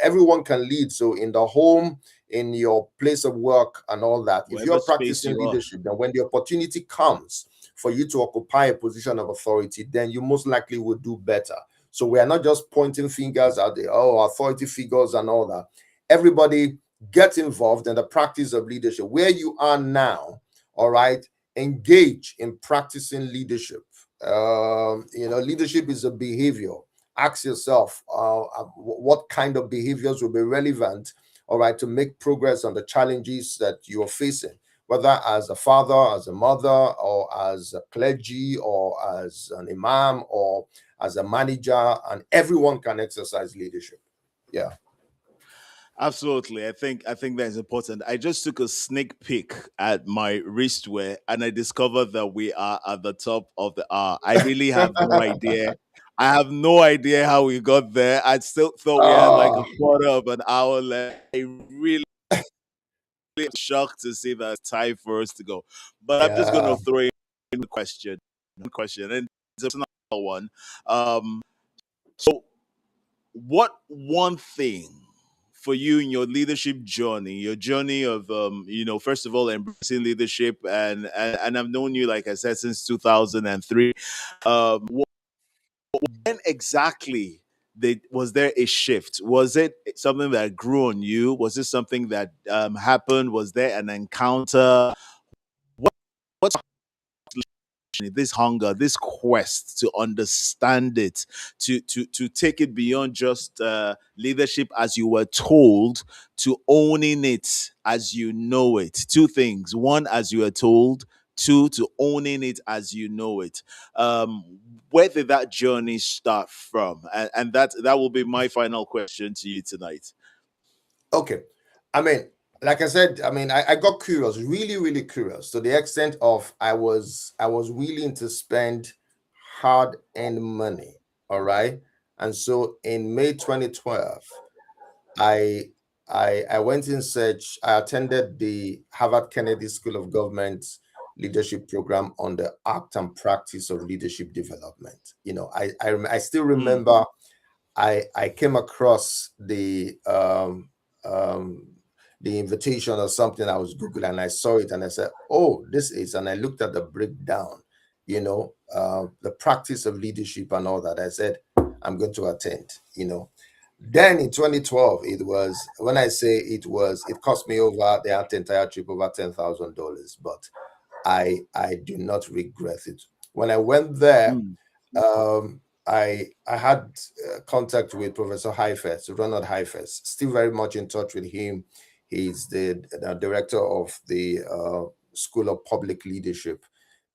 everyone can lead. So in the home, in your place of work, and all that, if whatever you're space practicing you are. leadership, then when the opportunity comes for you to occupy a position of authority, then you most likely will do better. So we are not just pointing fingers at the authority figures and all that. Everybody get involved in the practice of leadership. Where you are now, all right, engage in practicing leadership. Leadership is a behavior. Ask yourself, what kind of behaviors will be relevant, all right, to make progress on the challenges that you're facing, whether as a father, as a mother, or as a clergy, or as an imam, or as a manager, and everyone can exercise leadership. Yeah. Absolutely. I think that's important. I just took a sneak peek at my wristwear and I discovered that we are at the top of the hour. I really have no idea. I have no idea how we got there. I still thought we had like a Oh, quarter of an hour left. I really am shocked to see that it's time for us to go. But I'm just gonna yeah. throw in a question, and it's a personal one. So what one thing for you in your leadership journey, your journey of first of all embracing leadership, and I've known you, like I said, since 2003. When exactly was there a shift? Was it something that grew on you? Was it something that happened? Was there an encounter? What's this hunger, this quest to understand it, to take it beyond just leadership as you were told, to owning it as you know it? Two things: one, as you were told; two, to owning it as you know it. Where did that journey start from? And that will be my final question to you tonight. Okay. I mean, like I said, I got curious, really, really curious, to the extent of I was willing to spend hard-earned money. All right. And so in May 2012, I I went in search. I attended the Harvard Kennedy School of Government leadership program on the art and practice of leadership development. I still Mm, remember I came across um, the invitation or something. I was Googling and I saw it and I said, "Oh, this is." And I looked at the breakdown, the practice of leadership and all that. I said, "I'm going to attend." Then in 2012, it was, when I say it cost me over the entire trip over $10,000, but I do not regret it. When I went there, mm, I had contact with Professor Heifetz, Ronald Heifetz, still very much in touch with him. He's the director of the School of Public Leadership,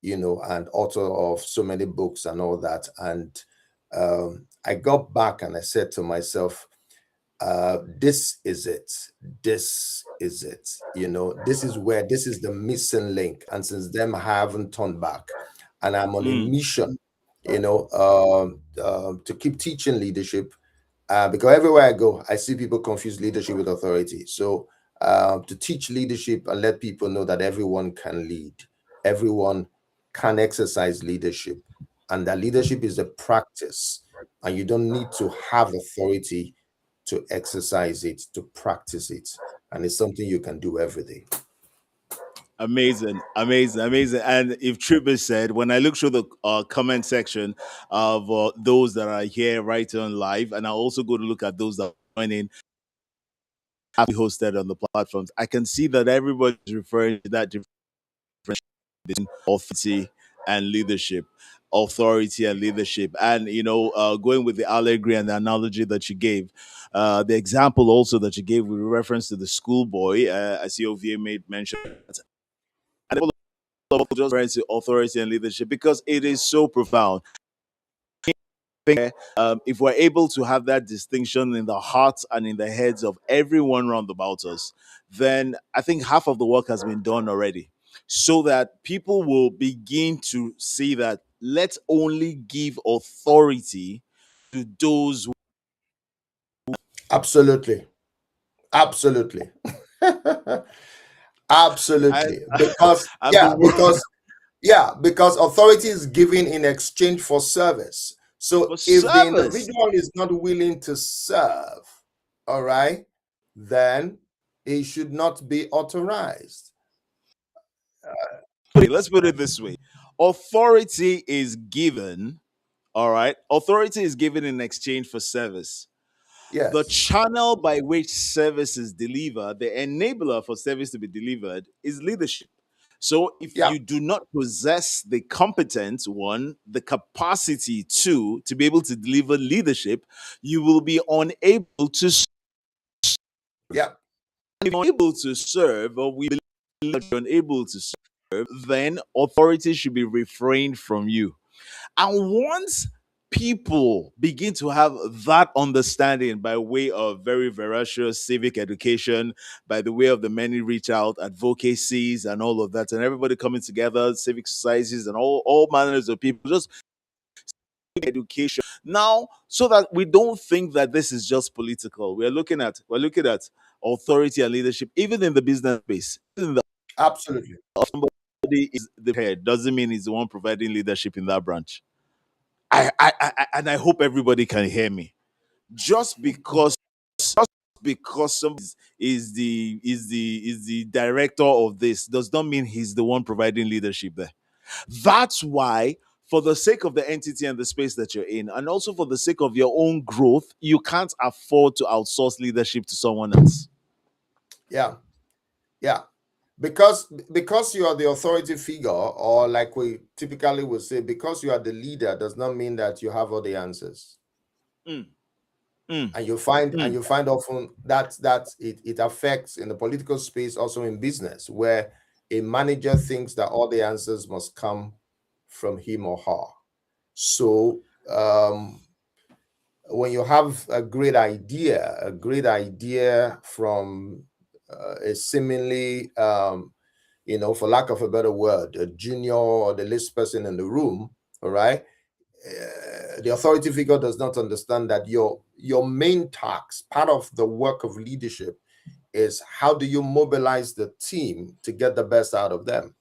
and author of so many books and all that. And I got back and I said to myself, this is it. This is it. This is the missing link. And since then, I haven't turned back. And I'm on a mm. mission, to keep teaching leadership, because everywhere I go, I see people confuse leadership with authority. So to teach leadership and let people know that everyone can lead, everyone can exercise leadership, and that leadership is a practice, and you don't need to have authority to exercise it, to practice it. And it's something you can do every day. Amazing, amazing, amazing. And if Tripper said, when I look through the comment section of those that are here right on live, and I also go to look at those that are joining, have hosted on the platforms, I can see that everybody is referring to that difference between authority and leadership. Authority and leadership. And, going with the allegory and the analogy that you gave, the example also that you gave with reference to the schoolboy, as COVA made mention, and just referring to authority and leadership because it is so profound. If we're able to have that distinction in the hearts and in the heads of everyone round about us, then I think half of the work has been done already. So that people will begin to see that let's only give authority to those who. Absolutely. Absolutely. I, Absolutely. Because, I'm yeah, the because authority is given in exchange for service. So for if the service. individual is not willing to serve, all right, then he should not be authorized. Let's put it this way: authority is given. All right, authority is given in exchange for service. The Yes. channel by which service is delivered, the enabler for service to be delivered, is leadership. So if Yeah. you do not possess the competence, one, the capacity, two, to be able to deliver leadership, you will be unable to serve. Yeah. If you're unable to serve, or we believe that you're unable to serve, then authority should be refrained from you. And once people begin to have that understanding by way of very veracious civic education, by the way of the many reach out advocacies and all of that, and everybody coming together, civic societies and all manners of people, just education. Now, so that we don't think that this is just political, we're looking at authority and leadership, even in the business space. Even the Absolutely. somebody is the head doesn't mean he's the one providing leadership in that branch. And I hope everybody can hear me. Just because because somebody is the director of this does not mean he's the one providing leadership there. That's why, for the sake of the entity and the space that you're in, and also for the sake of your own growth, you can't afford to outsource leadership to someone else. Yeah. Yeah. Because you are the authority figure, or like we typically would say, because you are the leader, does not mean that you have all the answers. Mm, mm, And you find mm. often that it affects in the political space, also in business, where a manager thinks that all the answers must come from him or her. So when you have a great idea from a seemingly for lack of a better word, a junior or the least person in the room, all right, the authority figure does not understand that your main task, part of the work of leadership, is how do you mobilize the team to get the best out of them?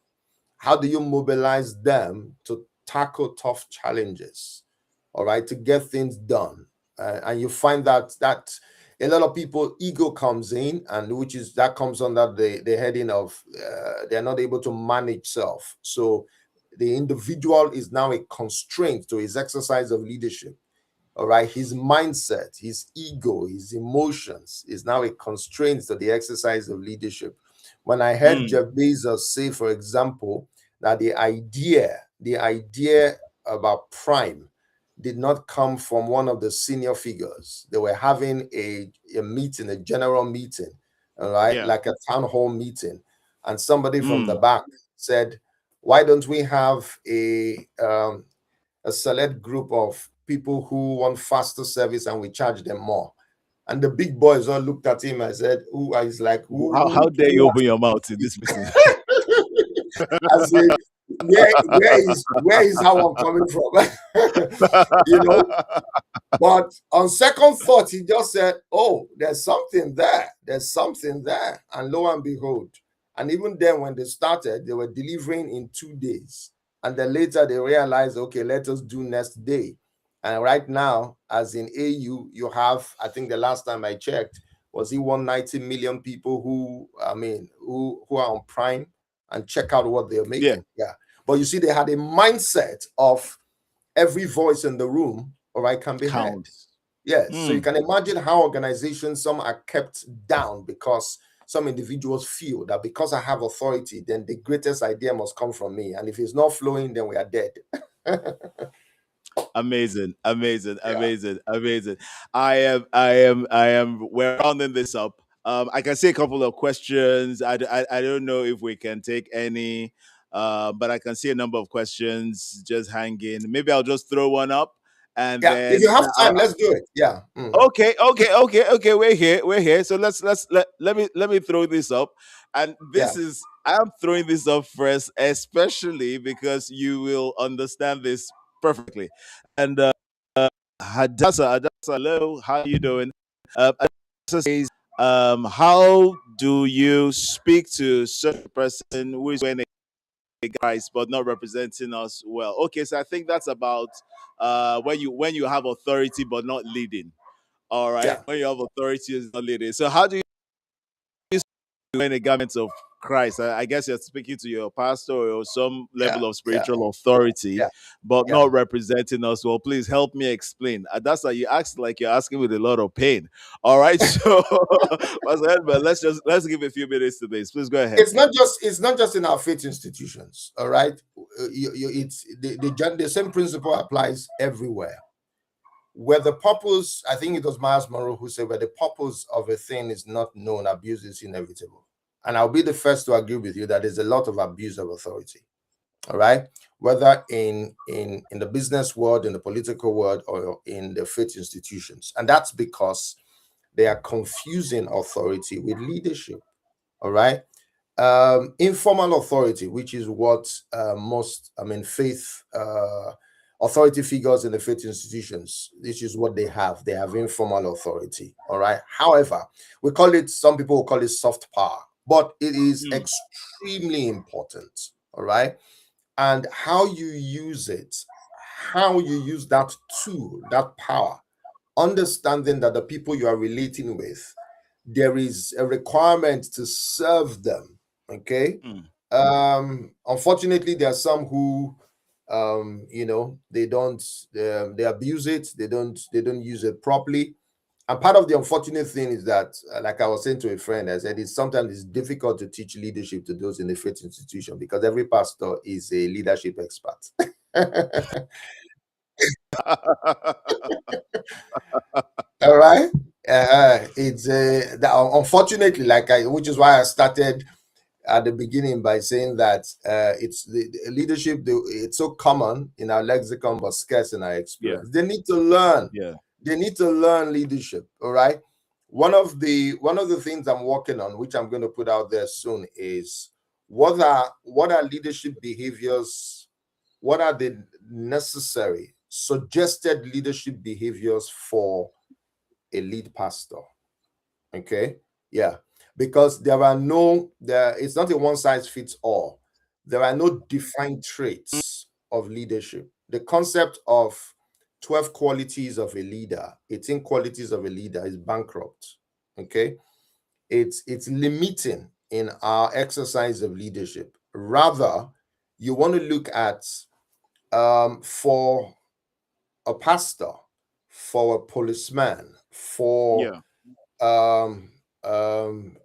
How do you mobilize them to tackle tough challenges, all right, to get things done? And you find that a lot of people ego comes in, and which is that comes under the heading of they're not able to manage self. So the individual is now a constraint to his exercise of leadership. All right, his mindset, his ego, his emotions is now a constraint to the exercise of leadership. When I heard Mm. Jeff Bezos say, for example, that the idea about Prime did not come from one of the senior figures. They were having a meeting, a general meeting, all right, Yeah. like a town hall meeting. And somebody from the Mm. back said, why don't we have a select group of people who want faster service and we charge them more? And the big boys all looked at him and said, "Who?" He's like, How dare you open your mouth in this meeting? I say, where is how I'm coming from? you know. But on second thought, he just said, "Oh, there's something there. There's something there." And lo and behold, and even then, when they started, they were delivering in 2 days. And then later they realized, okay, let us do next day. And right now, as in AU, you have, I think the last time I checked, was it 190 million people who are on Prime and check out what they're Yeah. making. Yeah. But you see, they had a mindset of every voice in the room, all right, can be heard. Counts. Yes. So you Mm. can imagine how organizations, some are kept down because some individuals feel that because I have authority, then the greatest idea must come from me. And if it's not flowing, then we are dead. Amazing, amazing, Yeah. amazing, amazing. We're rounding this up. I can see a couple of questions. I don't know if we can take any, but I can see a number of questions just hanging. Maybe I'll just throw one up, and Yeah. If you then have time, let's do it. Yeah. okay. We're here. So let me throw this up, and Yeah. I'm throwing this up first, especially because you will understand this perfectly. And Hadassah, hello, how are you doing? Hadassah says, how do you speak to such a person who is wearing a guys but not representing us well? Okay, so I think that's about when you have authority but not leading. All right, Yeah. when you have authority is not leading. So how do you in the garments of Christ? I guess you're speaking to your pastor or some Yeah. level of Yeah. spiritual authority, Yeah. but Yeah. not representing us. Well, please help me explain. That's why you asked like you're asking with a lot of pain. All right, so Pastor Edbert, let's give a few minutes to this. Please go ahead. It's not just in our faith institutions, all right. It's the same principle applies everywhere. Where the purpose, I think it was Miles Monroe who said, where the purpose of a thing is not known, abuse is inevitable. And I'll be the first to agree with you that there's a lot of abuse of authority. All right. Whether in the business world, in the political world, or in the faith institutions. And that's because they are confusing authority with leadership. All right. Informal authority, which is what most, faith authority figures in the faith institutions, this is what they have. They have informal authority. All right. However, some people will call it soft power, but it is Mm, extremely important. All right. And how you use it, how you use that tool, that power, understanding that the people you are relating with, there is a requirement to serve them. Okay. Mm. Unfortunately, there are some who, they don't, they abuse it. They don't use it properly. And part of the unfortunate thing is that, like I was saying to a friend, I said, it's difficult to teach leadership to those in the faith institution because every pastor is a leadership expert. All right. It's unfortunately, which is why I started at the beginning by saying that it's the leadership. It's so common in our lexicon, but scarce in our Yeah. experience. They need to learn. Yeah. They need to learn leadership. All right. One of the things I'm working on, which I'm going to put out there soon, is what are leadership behaviors? What are the necessary suggested leadership behaviors for a lead pastor? Okay. Yeah. Because it's not a one size fits all. There are no defined traits of leadership. The concept of 12 qualities of a leader, 18 qualities of a leader is bankrupt. Okay. It's limiting in our exercise of leadership. Rather, you want to look at, for a pastor, for a policeman, for Yeah.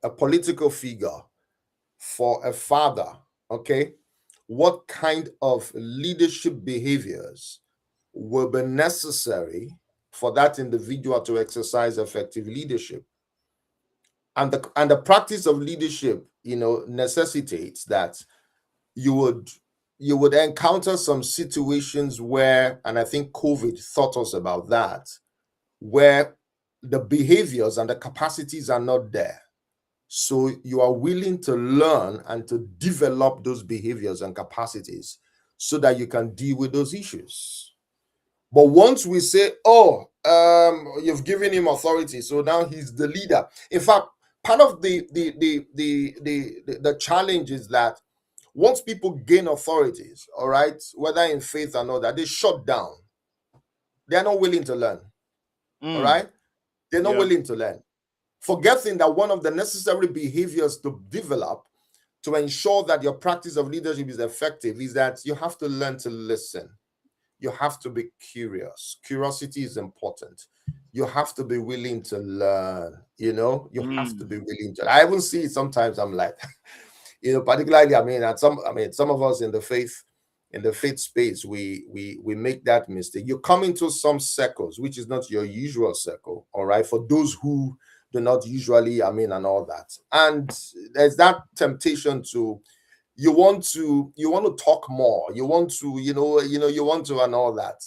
a political figure, for a father, okay, what kind of leadership behaviors will be necessary for that individual to exercise effective leadership? And the practice of leadership, necessitates that you would you would encounter some situations where, and I think COVID taught us about that, where the behaviors and the capacities are not there. So you are willing to learn and to develop those behaviors and capacities so that you can deal with those issues. But once we say, oh, you've given him authority, so now he's the leader. In fact, part of the challenge is that once people gain authorities, all right, whether in faith or not, that they shut down. They are not willing to learn. All Mm. right, they're not Yeah. willing to learn, forgetting that one of the necessary behaviors to develop to ensure that your practice of leadership is effective is that you have to learn to listen. You have to be curious. Curiosity is important. You have to be willing to learn. You have to Mm. be willing to. I even see it sometimes. I'm like, particularly, some of us in the faith space, we make that mistake. You come into some circles, which is not your usual circle, all right, for those who do not usually, and all that. And there's that temptation to, you want to talk more, you want to, you want to, and all that.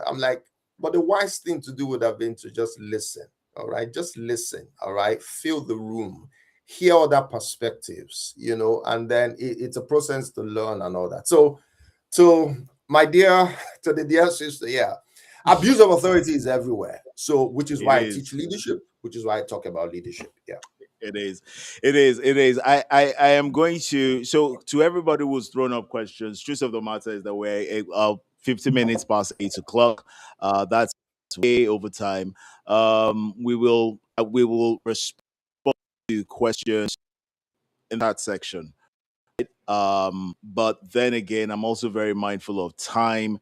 I'm like, but the wise thing to do would have been to just listen. All right, just listen. All right, feel the room, hear other perspectives, and then it's a process to learn and all that. So my dear, to the dear sister, yeah, abuse of authority is everywhere. So, which is It why I teach is. leadership, which is why I talk about leadership. Yeah. It is. It is. It is. I am going to, so to everybody who's thrown up questions, truth of the matter is that we're 50 minutes past 8 o'clock. That's way over time. We will respond to questions in that section. But then again, I'm also very mindful of time.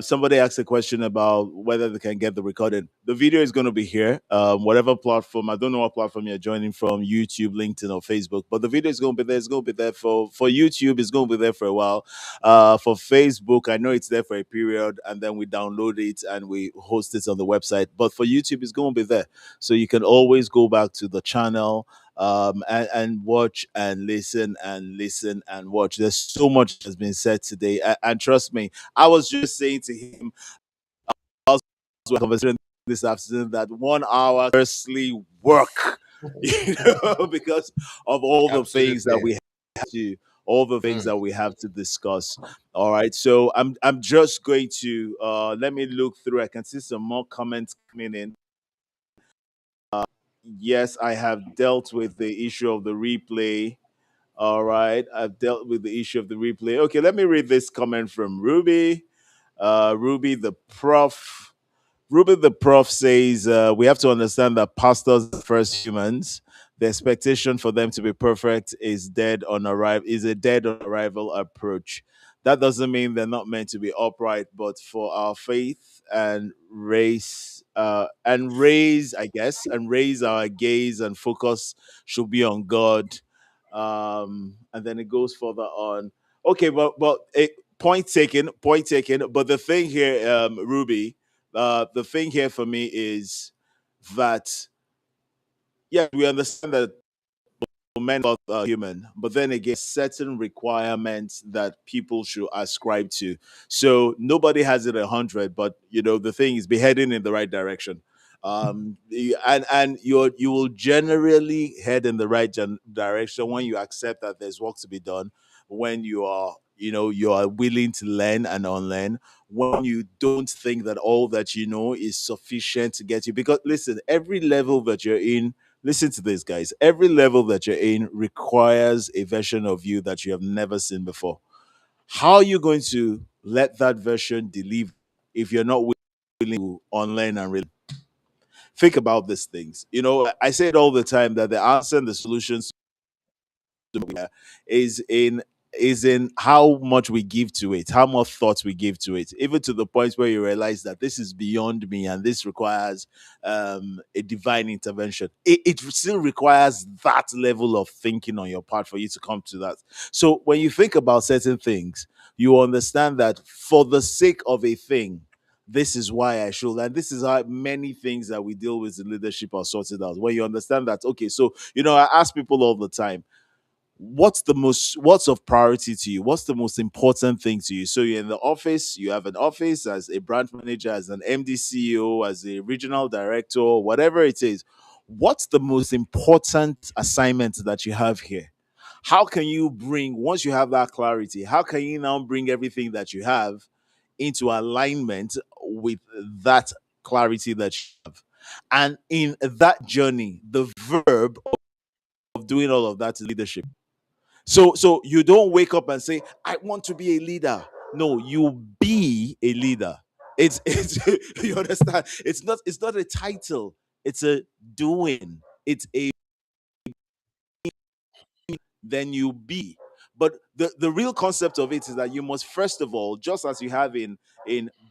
Somebody asked a question about whether they can get the recording. The video is going to be here, whatever platform. I don't know what platform you're joining from, YouTube, LinkedIn, or Facebook, but the video is going to be there. It's going to be there for YouTube. It's going to be there for a while. For Facebook, I know it's there for a period, and then we download it and we host it on the website. But for YouTube, it's going to be there, so you can always go back to the channel, and watch and listen and listen and watch. There's so much has been said today, and trust me, I was just saying to him, I was conversing this afternoon, that 1 hour firstly work, because of all the things that Absolutely. we have to, all the things Mm. that we have to discuss. All right, so I'm just going to let me look through. I can see some more comments coming in. Yes, I have dealt with the issue of the replay. All right, I've dealt with the issue of the replay. Okay, let me read this comment from Ruby. Ruby the prof. Ruben the Prof says we have to understand that pastors are first humans. The expectation for them to be perfect is a dead on arrival approach. That doesn't mean they're not meant to be upright, but for our faith and raise our gaze and focus should be on God. And then it goes further on. Okay, but point taken, point taken. But the thing here, Ruby, the thing here for me is that yeah, we understand that men are human, but then again, certain requirements that people should ascribe to. So nobody has it 100, but the thing is, be heading in the right direction. And you will generally head in the right direction when you accept that there's work to be done, when you are willing to learn and unlearn, when you don't think that all that you know is sufficient to get you. Because listen, every level that you're in, listen to this, guys. Every level that you're in requires a version of you that you have never seen before. How are you going to let that version deliver if you're not willing to unlearn and really think about these things? I say it all the time that the answer and the solutions is in how much we give to it, how much thought we give to it, even to the point where you realize that this is beyond me and this requires a divine intervention. It still requires that level of thinking on your part for you to come to that. So when you think about certain things, you understand that for the sake of a thing, this is why I should, and this is how many things that we deal with in leadership are sorted out. When you understand that, okay, so I ask people all the time, what's of priority to you, what's the most important thing to you? So you're in the office, you have an office as a branch manager, as an MD, CEO, as a regional director, whatever it is. What's the most important assignment that you have here? How can you bring, once you have that clarity, how can you now bring everything that you have into alignment with that clarity that you have? And in that journey, the verb of doing all of that is leadership. So you don't wake up and say, I want to be a leader. No, you be a leader. It's you understand? It's not a title, it's a doing. It's a then you be. But the real concept of it is that you must first of all, just as you have in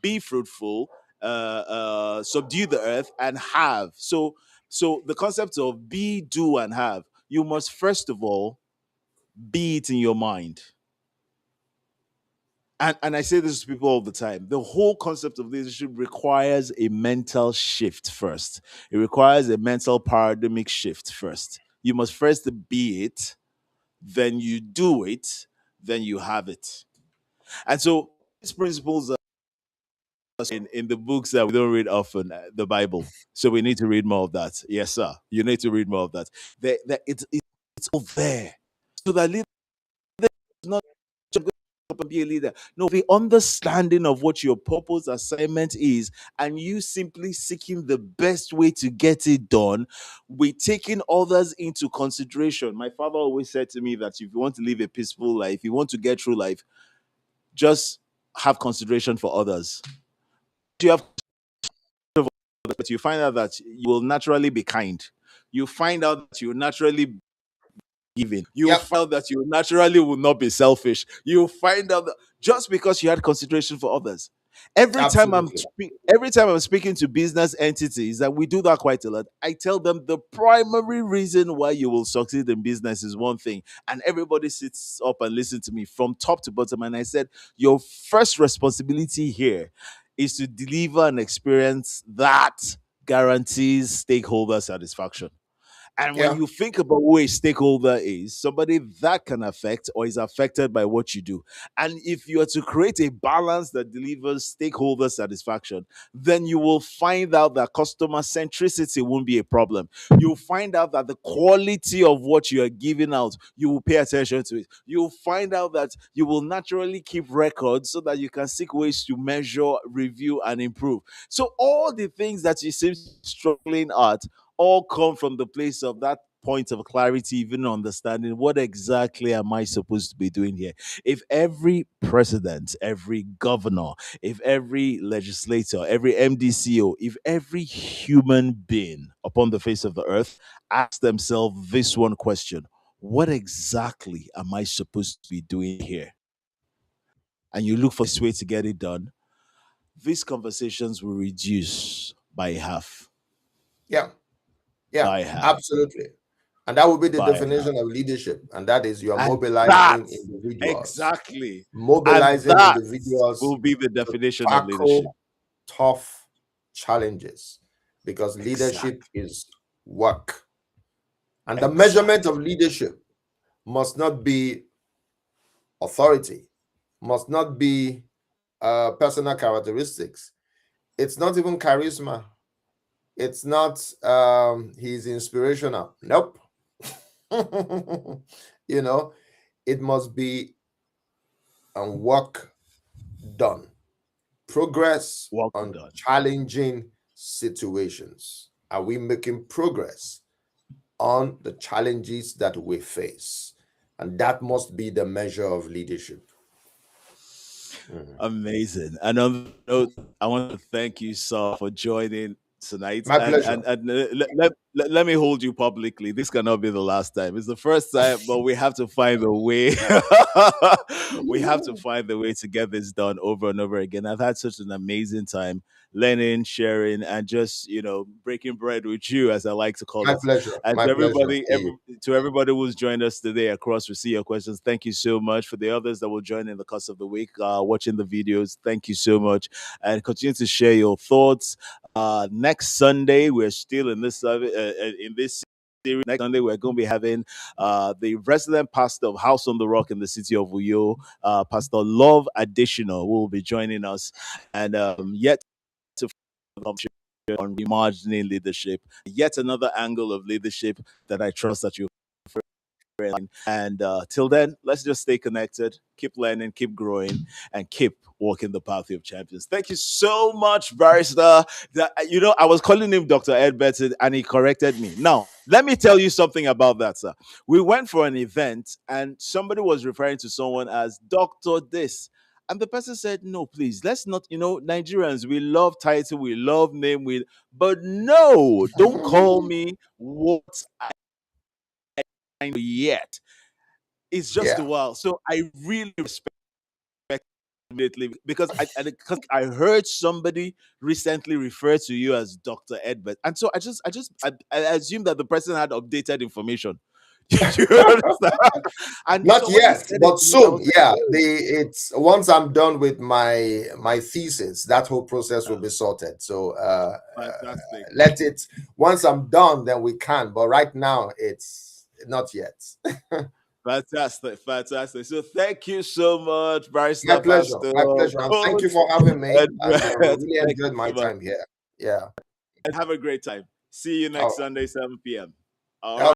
be fruitful, subdue the earth and have. So the concept of be, do, and have, you must first of all be it in your mind. And I say this to people all the time. The whole concept of leadership requires a mental shift first. It requires a mental paradigmic shift first. You must first be it, then you do it, then you have it. And so these principles are in the books that we don't read often, the Bible. So we need to read more of that. Yes, sir. You need to read more of that. It's all there. So that leadership is not just up and be a leader. No, the understanding of what your purpose assignment is, and you simply seeking the best way to get it done, with taking others into consideration. My father always said to me that if you want to live a peaceful life, if you want to get through life, just have consideration for others. You have, but you find out that you will naturally be kind. You find out that you naturally giving. You Yep, find out that you naturally will not be selfish. You find out that just because you had consideration for others. absolutely. Every time I'm speaking to business entities, and we do that quite a lot, I tell them the primary reason why you will succeed in business is one thing, and everybody sits up and listens to me from top to bottom. And I said, your first responsibility here is to deliver an experience that guarantees stakeholder satisfaction. And when Yeah, you think about who a stakeholder is, somebody that can affect or is affected by what you do. And if you are to create a balance that delivers stakeholder satisfaction, then you will find out that customer centricity won't be a problem. You'll find out that the quality of what you are giving out, you will pay attention to it. You'll find out that you will naturally keep records so that you can seek ways to measure, review, and improve. So all the things that you seem struggling at all come from the place of that point of clarity, even understanding what exactly am I supposed to be doing here. If every president, every governor, if every legislator, every MDCO, if every human being upon the face of the earth asks themselves this one question: what exactly am I supposed to be doing here? And you look for this way to get it done, these conversations will reduce by half. Yeah. Yeah, By half. absolutely. And that would be the By half. definition of leadership. And that is you are And mobilizing that, individuals, exactly. And mobilizing that individuals will be the to definition of leadership. tackle tough challenges, because leadership Exactly. is work. And the measurement Exactly. of leadership must not be authority, must not be personal characteristics. It's not even charisma. It's not he's inspirational. Nope. You know, it must be work done, progress Work on done. challenging situations. Are we making progress on the challenges that we face? And that must be the measure of leadership. Amazing. And on that note, I want to thank you, sir, for joining tonight. My And pleasure. let me hold you publicly. This cannot be the last time. It's the first time, but we have to find a way. We have to find the way to get this done over and over again. I've had such an amazing time learning, sharing, and just breaking bread with you, as I like to call My it. pleasure. And My to pleasure. everybody, to everybody who's joined us today across We See Your Questions, thank you so much. For the others that will join in the course of the week, watching the videos, thank you so much, and continue to share your thoughts. Next Sunday, we're still in this series. Next Sunday, we're going to be having the resident pastor of House on the Rock in the city of Uyo, Pastor Love Additional, will be joining us, and yet to on reimagining leadership, yet another angle of leadership that I trust that you. And till then, let's just stay connected, keep learning, keep growing, and keep walking the pathway of champions. Thank you so much, Barrister. I was calling him Dr. Edbert, and he corrected me. Now, let me tell you something about that, sir. We went for an event, and somebody was referring to someone as Dr. This. And the person said, no, please, let's not, Nigerians, we love title, we love name, but no, don't call me what I know yet. It's just a Yeah. while. So I really respect immediately because I heard somebody recently refer to you as Dr. Edbert. And so I assumed that the person had updated information. You understand? And Not so when you yet, said it but to me, I soon. was like, Yeah. oh, It's once I'm done with my thesis, that whole process will be sorted. So fantastic. let it once I'm done, then we can. But right now, it's not yet. Fantastic, fantastic. So thank you so much, My Barrister pleasure. Pastor, My pleasure. And thank Coach you for having me. And Edbert. really Thank enjoyed you my so much. time here. Yeah. And have a great time. See you All next Sunday, 7 p.m. All right. right.